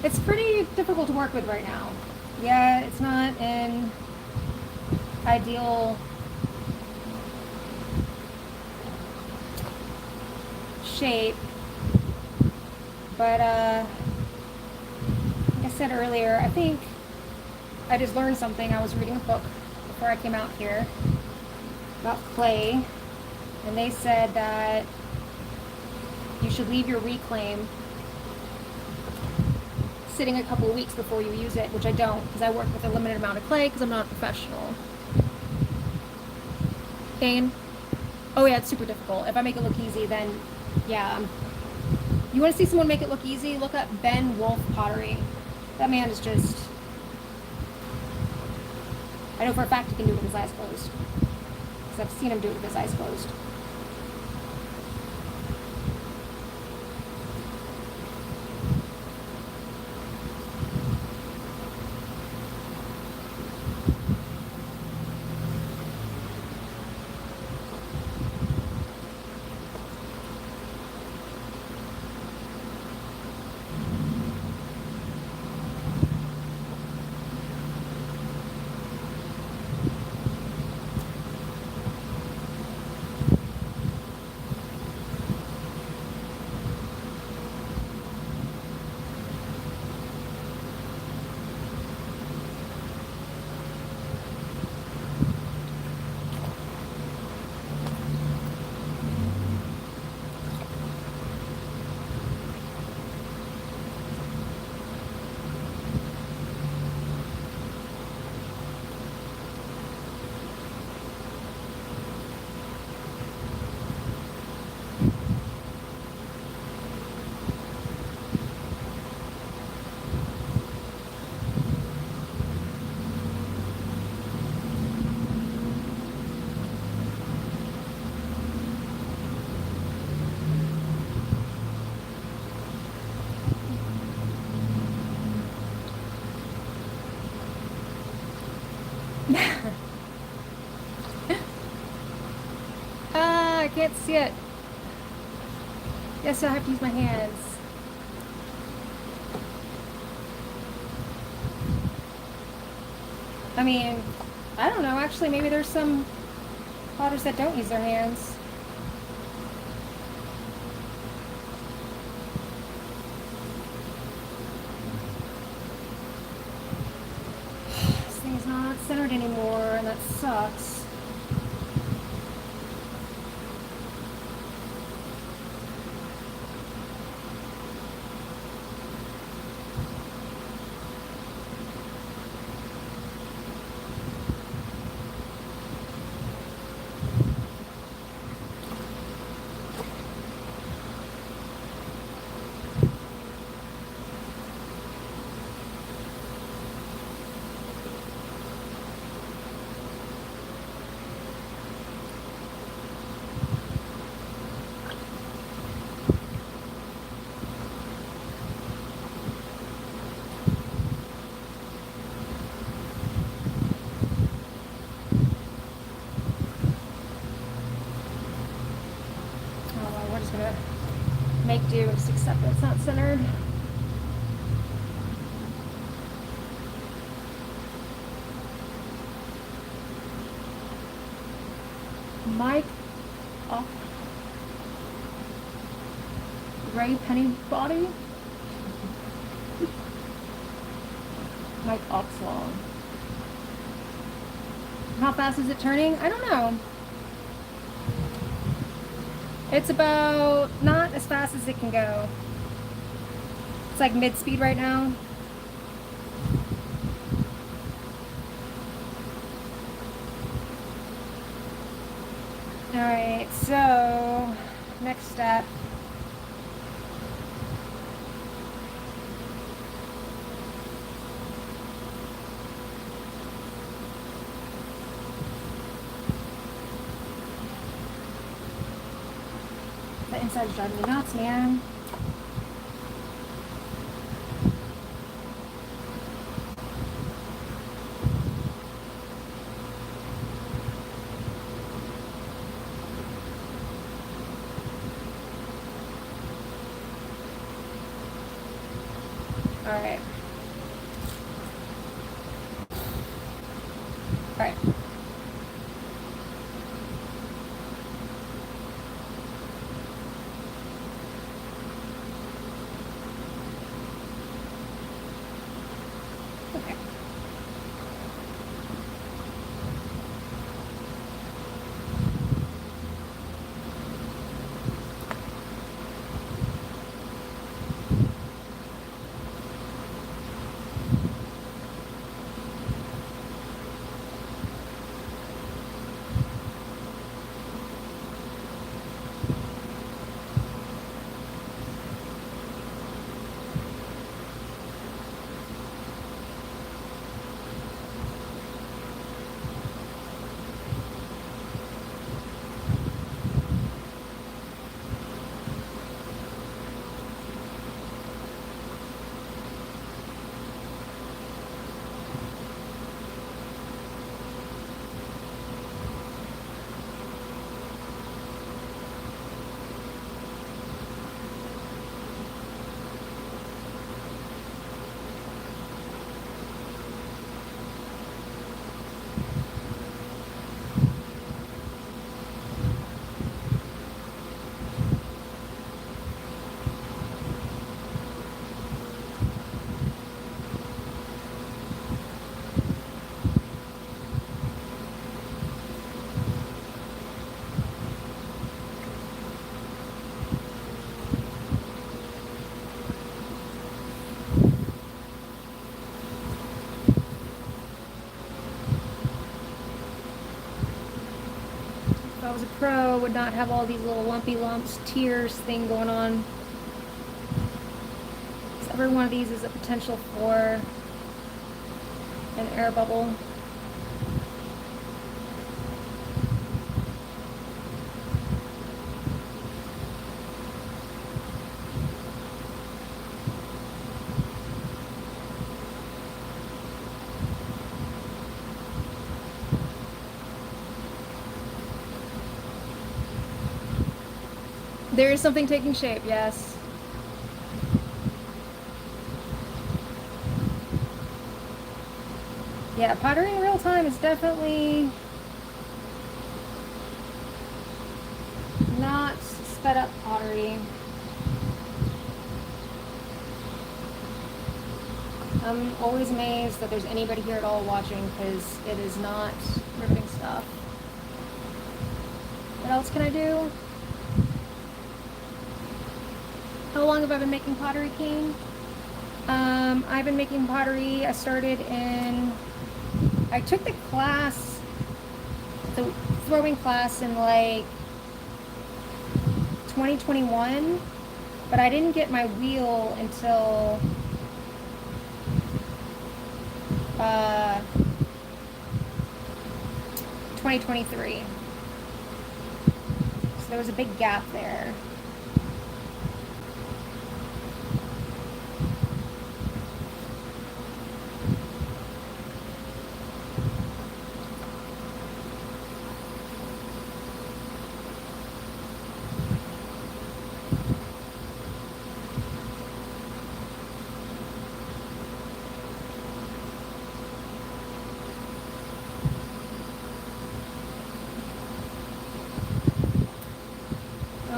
It's pretty difficult to work with right now. Yeah, it's not in ideal shape, but like I said earlier, I think I just learned something. I was reading a book before I came out here about clay, and they said that you should leave your reclaim sitting a couple of weeks before you use it, which I don't, because I work with a limited amount of clay because I'm not a professional. Pain? Oh yeah, it's super difficult. If I make it look easy, then yeah. You want to see someone make it look easy? Look up Ben Wolf Pottery. That man is just... I know for a fact he can do it with his eyes closed, because I've seen him do it with his eyes closed. I can't see it. Yes, I have to use my hands. I mean, I don't know. Actually, maybe there's some potters that don't use their hands. This thing's not centered anymore, and that sucks. we're just gonna make do and just accept that it's not centered. Mike off. Ray Penny body. Mike Oxlong. How fast is it turning? I don't know. It's about not as fast as it can go. It's like mid-speed right now. Alright, so next step. The inside's driving me nuts, man. Alright. Alright. Okay. If I was a pro, would not have all these little lumpy lumps, tears thing going on. So every one of these is a potential for an air bubble. There is something taking shape, yes. Yeah, pottery in real time is definitely not sped up pottery. I'm always amazed that there's anybody here at all watching because it is not riveting stuff. What else can I do? How long have I been making pottery, King? I've been making pottery. I took the class, the throwing class in like 2021, but I didn't get my wheel until 2023. So there was a big gap there.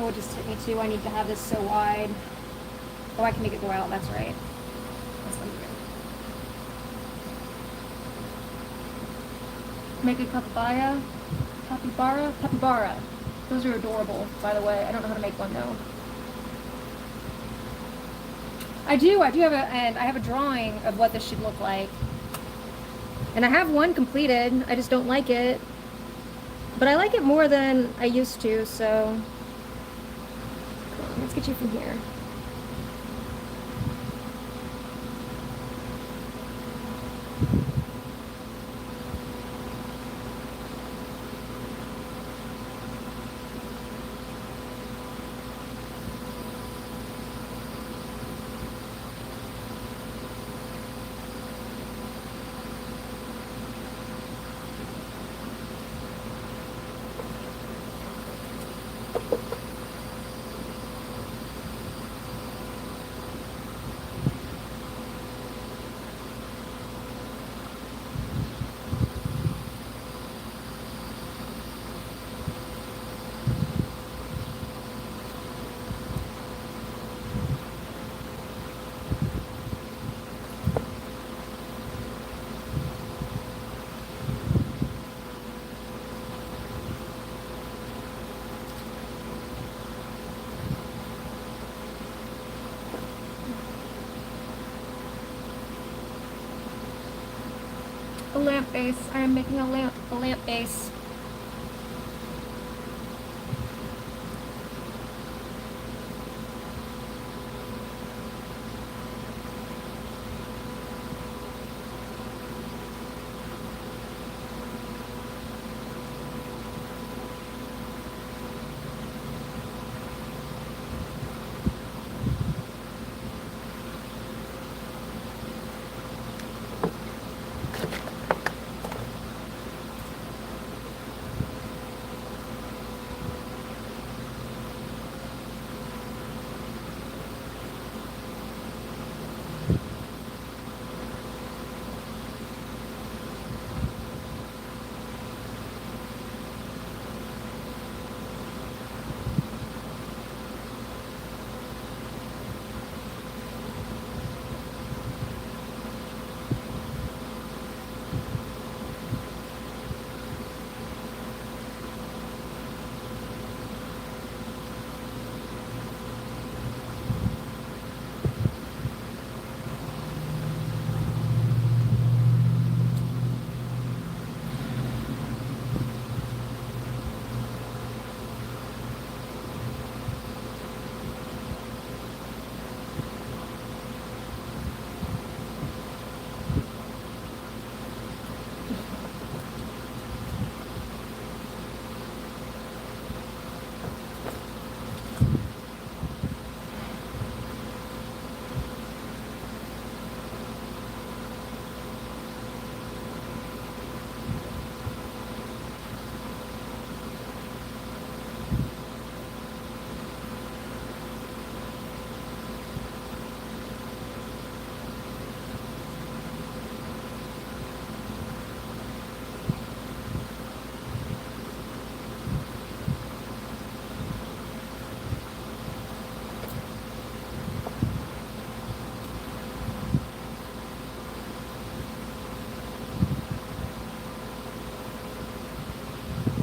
it just hit me too. I need to have this so wide. Oh, I can make it go out. That's right. That's what I'm doing. Make a capybara. Those are adorable, by the way. I don't know how to make one though. I do have a drawing of what this should look like. And I have one completed. I just don't like it. But I like it more than I used to, so let's get you from here. A lamp base. I am making a lamp base.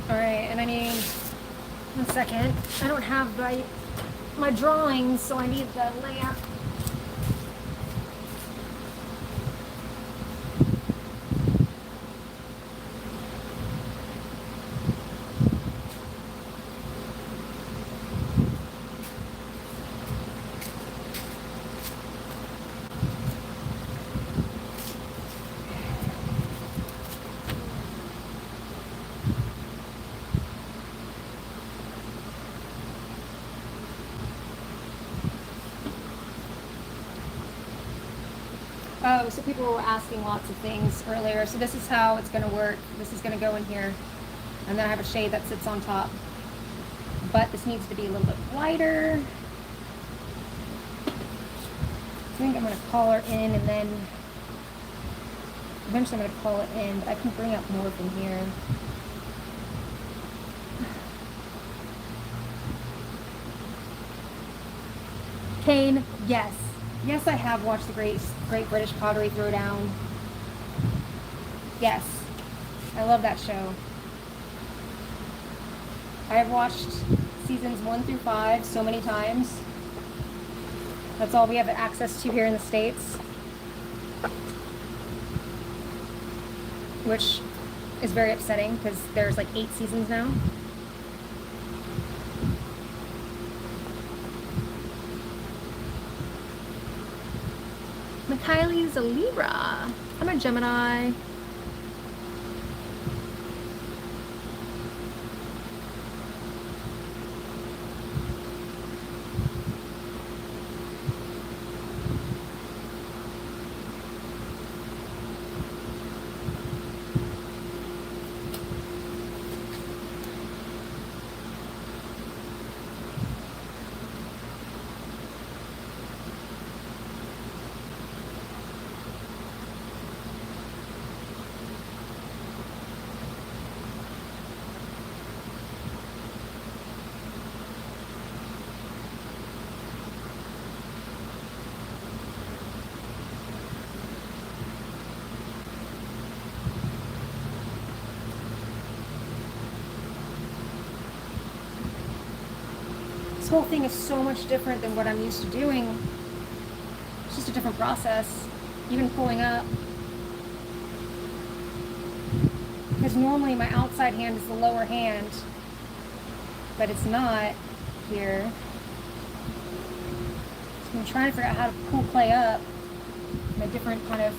Alright, and I need one second. I don't have my drawings, so I need the lamp. Oh, so people were asking lots of things earlier. So this is how it's going to work. This is going to go in here. And then I have a shade that sits on top. But this needs to be a little bit wider. I think I'm going to collar in and then eventually I'm going to call it in. But I can bring up more from here. Kane, yes. Yes, I have watched the Great British Pottery Throwdown. Yes. I love that show. I have watched seasons 1 through 5 so many times. That's all we have access to here in the States. Which is very upsetting because there's like 8 seasons now. Kylie's a Libra. I'm a Gemini. This whole thing is so much different than what I'm used to doing. It's just a different process, even pulling up. Because normally my outside hand is the lower hand, but it's not here. So I'm trying to figure out how to pull clay up in a different kind of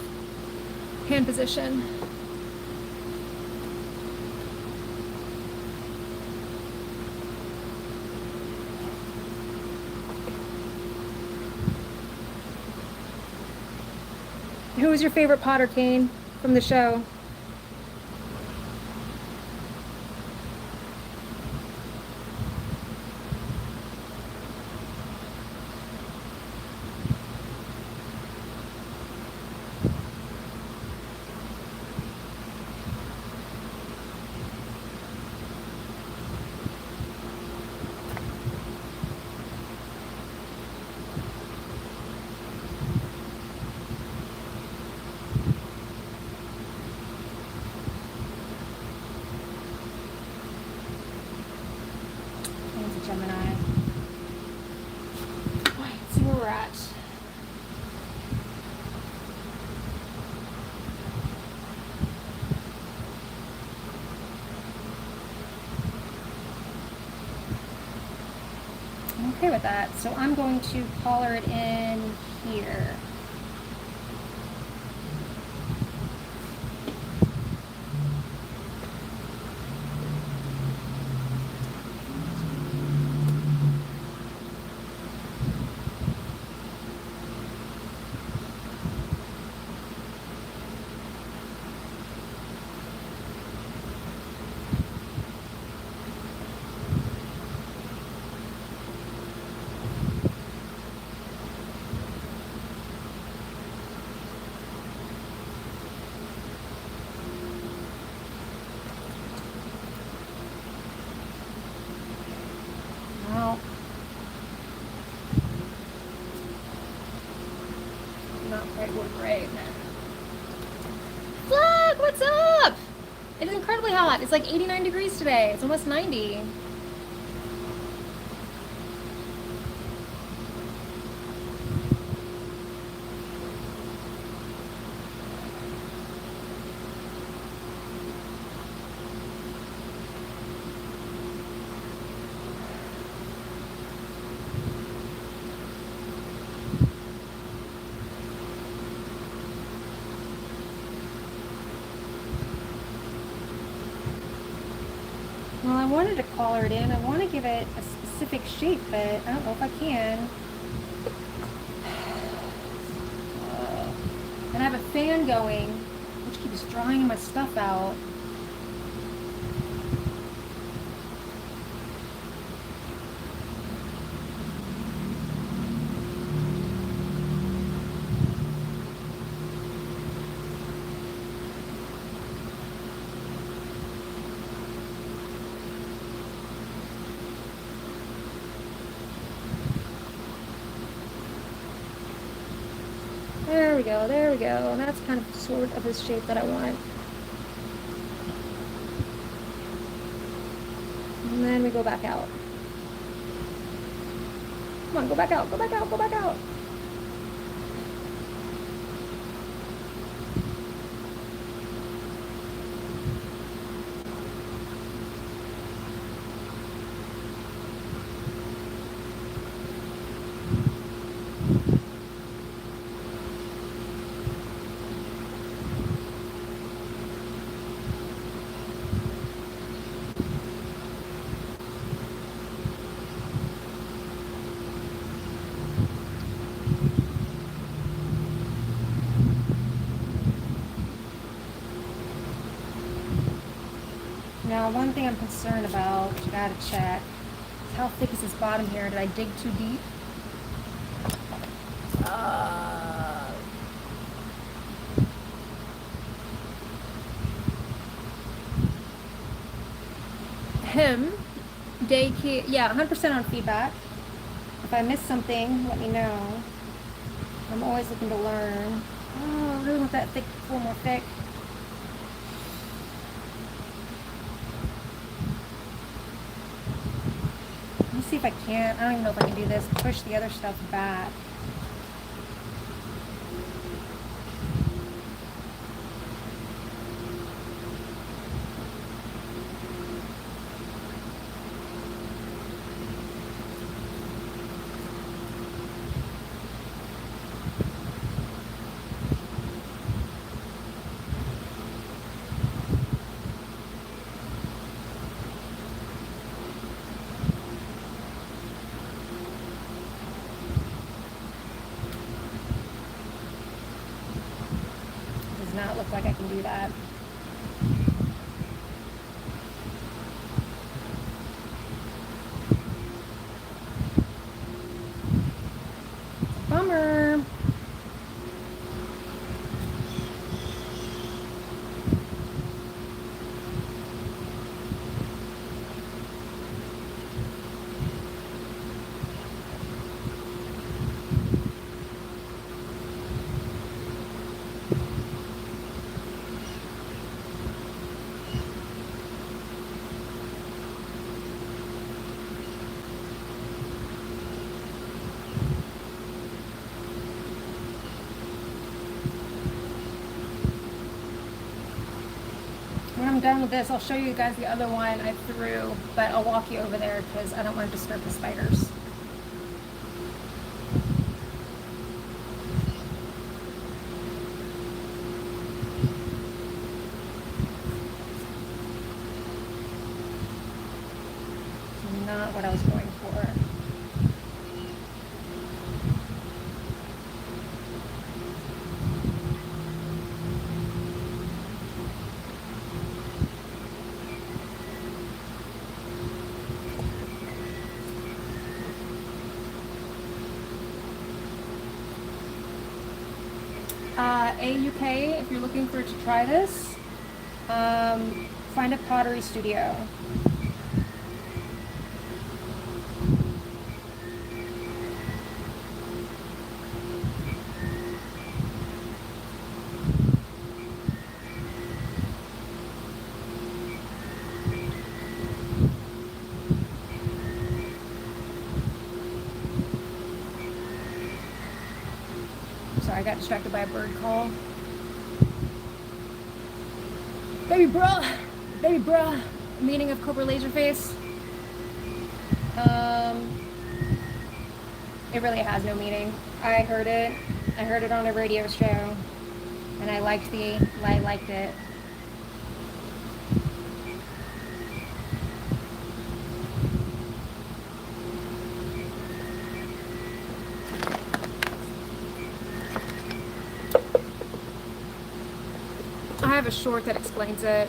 hand position. Who was your favorite potter, Kane, from the show? Gemini. Let's see where we're at. I'm okay with that. So I'm going to collar it in here. Not quite wood right. Look, what's up? It is incredibly hot. It's like 89 degrees today. It's almost 90. Well, I wanted to collar it in. I want to give it a specific shape, but I don't know if I can. And I have a fan going, which keeps drying my stuff out. There we go, there we go. And that's kind of sort of the shape that I want. And then we go back out. Come on, go back out, go back out, go back out. Now, one thing I'm concerned about, which I gotta check, is how thick is this bottom here? Did I dig too deep? Daycare, yeah, 100% on feedback. If I miss something, let me know. I'm always looking to learn. Oh, I really want that thick, a little more thick. Let me see if I can. I don't even know if I can do this. Push the other stuff back. Does not look like I can do that. Bummer. When I'm done with this, I'll show you guys the other one I threw, but I'll walk you over there because I don't want to disturb the spiders. Not what I was going for. AUK, if you're looking for to try this, find a pottery studio. Sorry, I got distracted by a bird call. Baby bruh, meaning of Cobra Laserface. It really has no meaning. I heard it on a radio show, and I liked it. I have a short that explains it.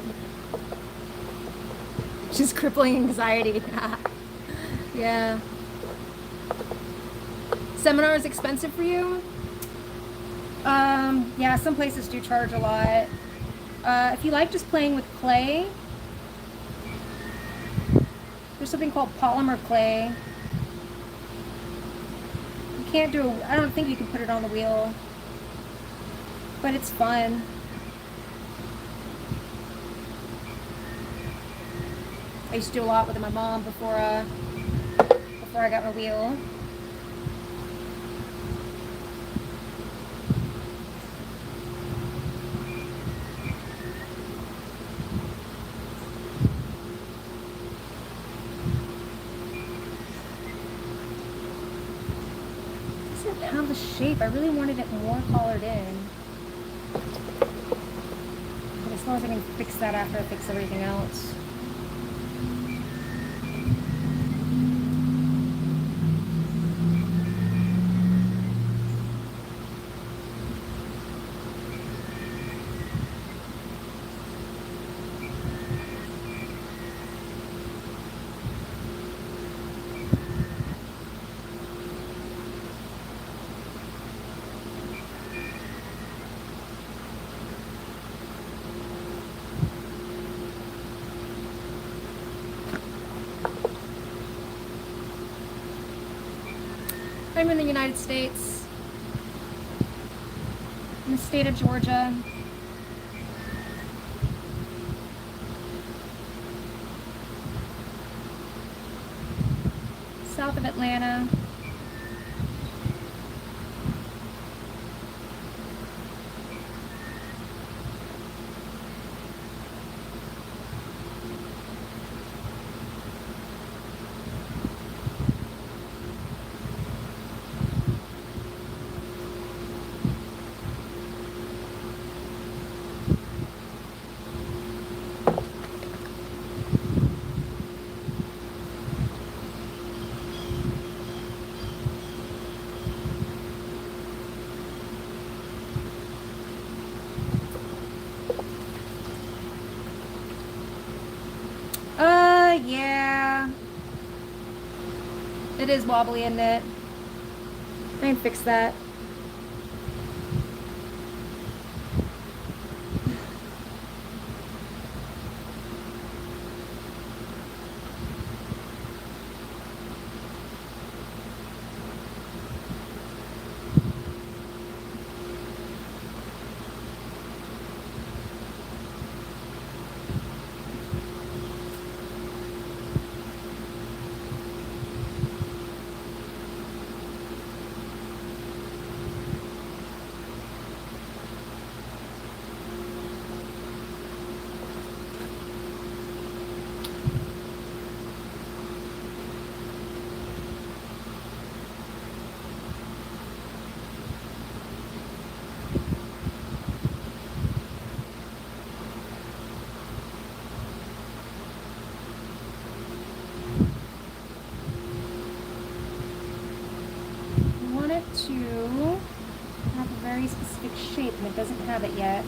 Just crippling anxiety. Yeah. Seminar is expensive for you? Yeah, some places do charge a lot. If you like just playing with clay, there's something called polymer clay. You can't do I don't think you can put it on the wheel. but it's fun. I used to do a lot with my mom before I got my wheel. It doesn't have the shape. I really wanted it more collared in. But as long as I can fix that after I fix everything else. I'm in the United States, in the state of Georgia. South of Atlanta. Yeah. It is wobbly, isn't it? I can fix that. To have a very specific shape, and it doesn't have it yet.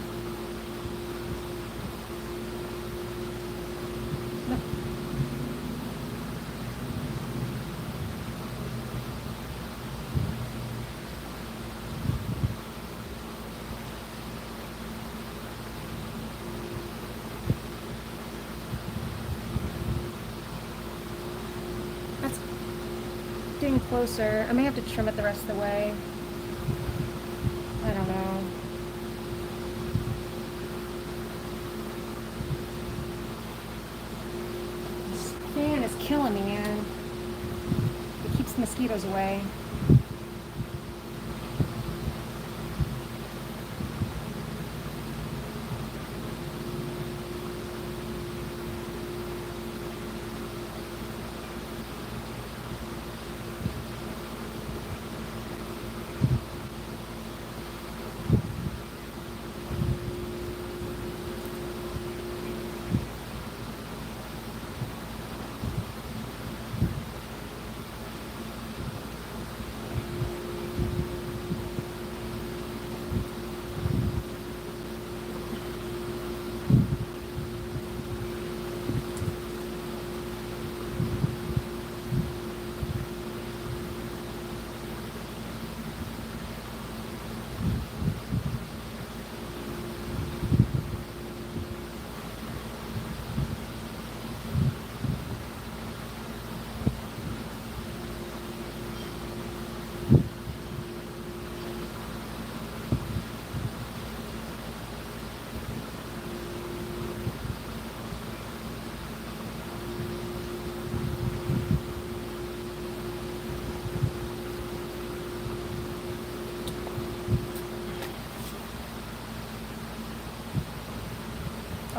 Look. That's getting closer. I may have to trim it the rest of the way. I don't know. This fan is killing me, man. It keeps the mosquitoes away.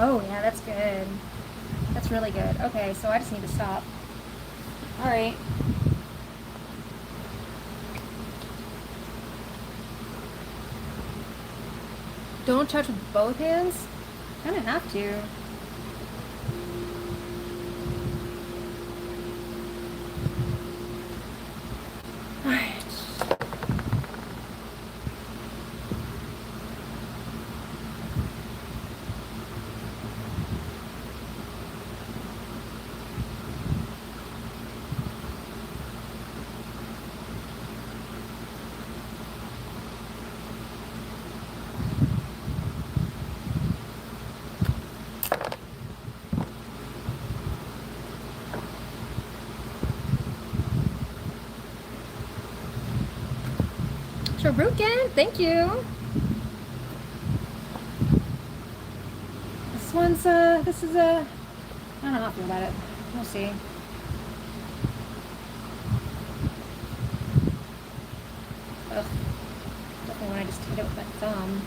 Oh, yeah, that's good. That's really good. Okay, so I just need to stop. All right. Don't touch with both hands? Kind of have to. All right. Shobruken, thank you. This one's, this is a, I don't know how I feel about it. We'll see. Ugh. Definitely when I just hit it with my thumb.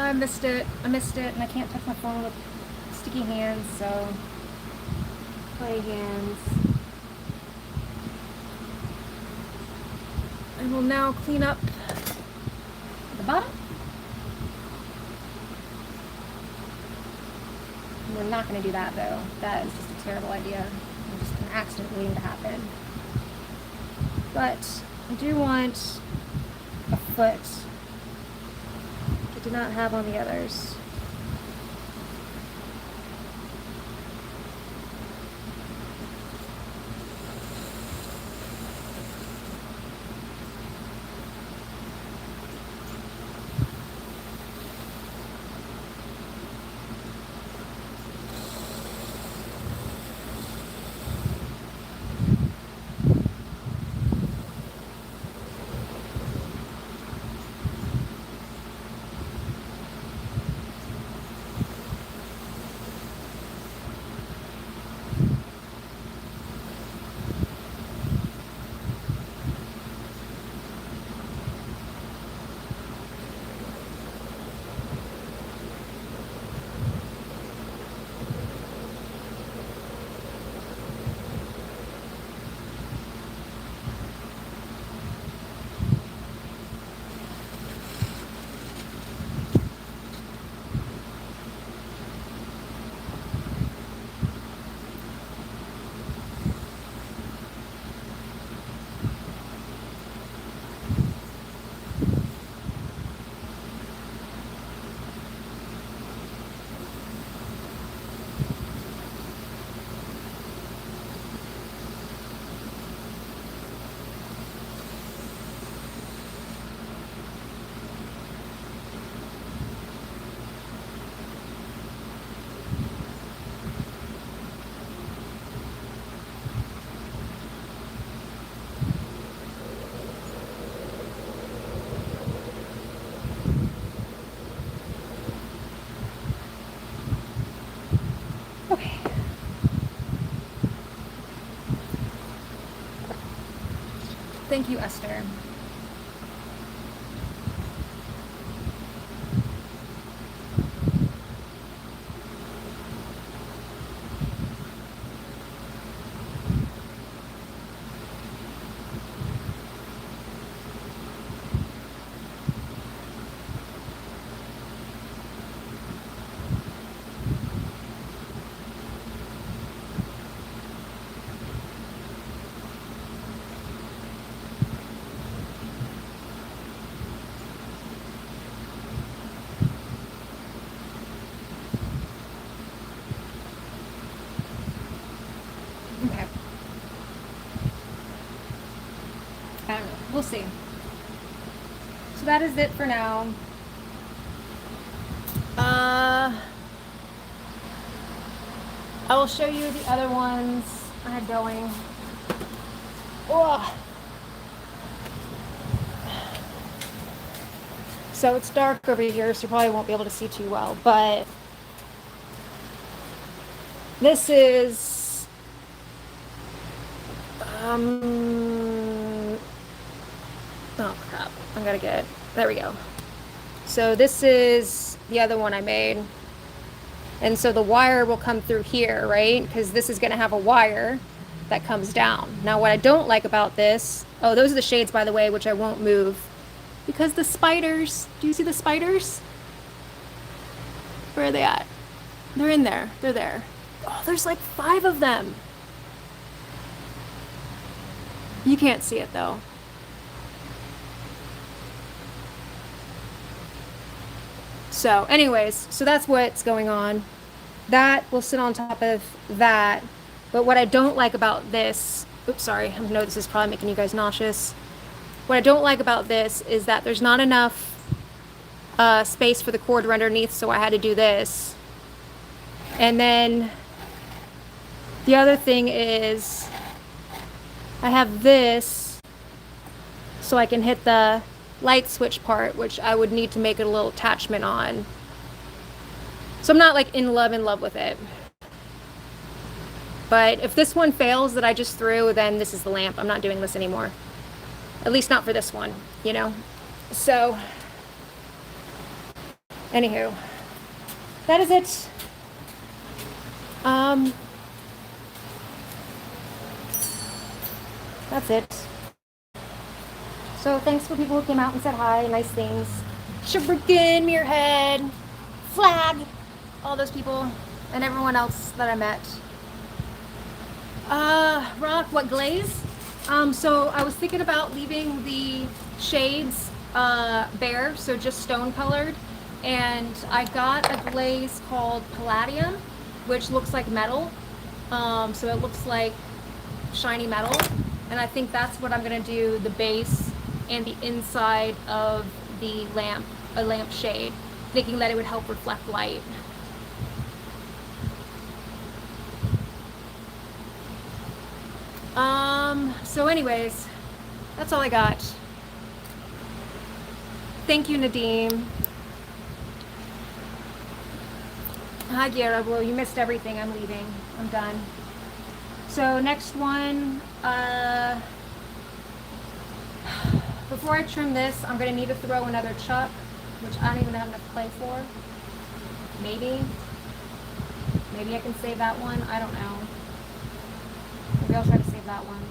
I missed it, and I can't touch my phone with sticky hands, so clay hands. I will now clean up the bottom. We're not going to do that though. That is just a terrible idea. I'm just an accident waiting to happen. But I do want a foot I do not have on the others. Okay. Thank you, Esther. we'll see. So that is it for now. I will show you the other ones I had going. Oh. So it's dark over here, so you probably won't be able to see too well, but this is oh crap, I'm gonna get it. There we go. So this is the other one I made. And so the wire will come through here, right? Because this is gonna have a wire that comes down. Now what I don't like about this, oh, those are the shades, by the way, which I won't move because the spiders, do you see the spiders? Where are they at? They're in there, they're there. Oh, there's like 5 of them. You can't see it though. So anyways, so that's what's going on. That will sit on top of that. But what I don't like about this, oops, sorry, I know this is probably making you guys nauseous. What I don't like about this is that there's not enough space for the cord underneath, so I had to do this. And then the other thing is I have this so I can hit the light switch part, which I would need to make a little attachment on. So I'm not like in love with it. But if this one fails that I just threw, then this is the lamp. I'm not doing this anymore. At least not for this one, you know? So, anywho, that is it. That's it. So thanks for people who came out and said hi, nice things. Shabrikin, Mirrorhead, Flag, all those people, and everyone else that I met. Rock, what glaze? So I was thinking about leaving the shades bare, so just stone colored. And I got a glaze called Palladium, which looks like metal. So it looks like shiny metal. And I think that's what I'm gonna do, the base and the inside of the lamp, a lamp shade, thinking that it would help reflect light. So anyways, that's all I got. Thank you, Nadeem. Hi, Guerra. Well, you missed everything. I'm leaving. I'm done. So next one, before I trim this, I'm going to need to throw another chuck, which I don't even have enough clay for. Maybe I can save that one. I don't know. Maybe I'll try to save that one.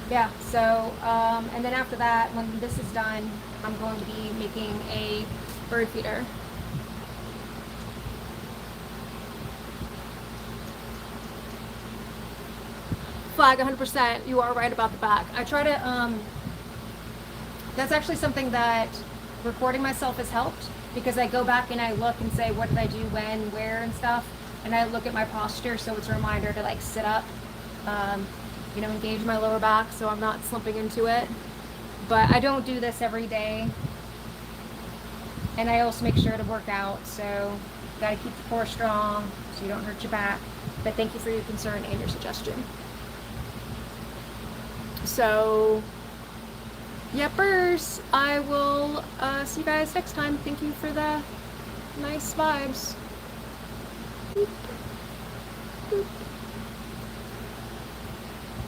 Yeah, so, and then after that, when this is done, I'm going to be making a bird feeder. Flag, 100%, you are right about the back. I try to, that's actually something that recording myself has helped, because I go back and I look and say, what did I do, when, where, and stuff, and I look at my posture, so it's a reminder to like sit up, you know, engage my lower back so I'm not slumping into it. But I don't do this every day, and I also make sure to work out, so you gotta keep the core strong so you don't hurt your back. But thank you for your concern and your suggestion. So, yepers, I will see you guys next time. Thank you for the nice vibes. Boop. Boop.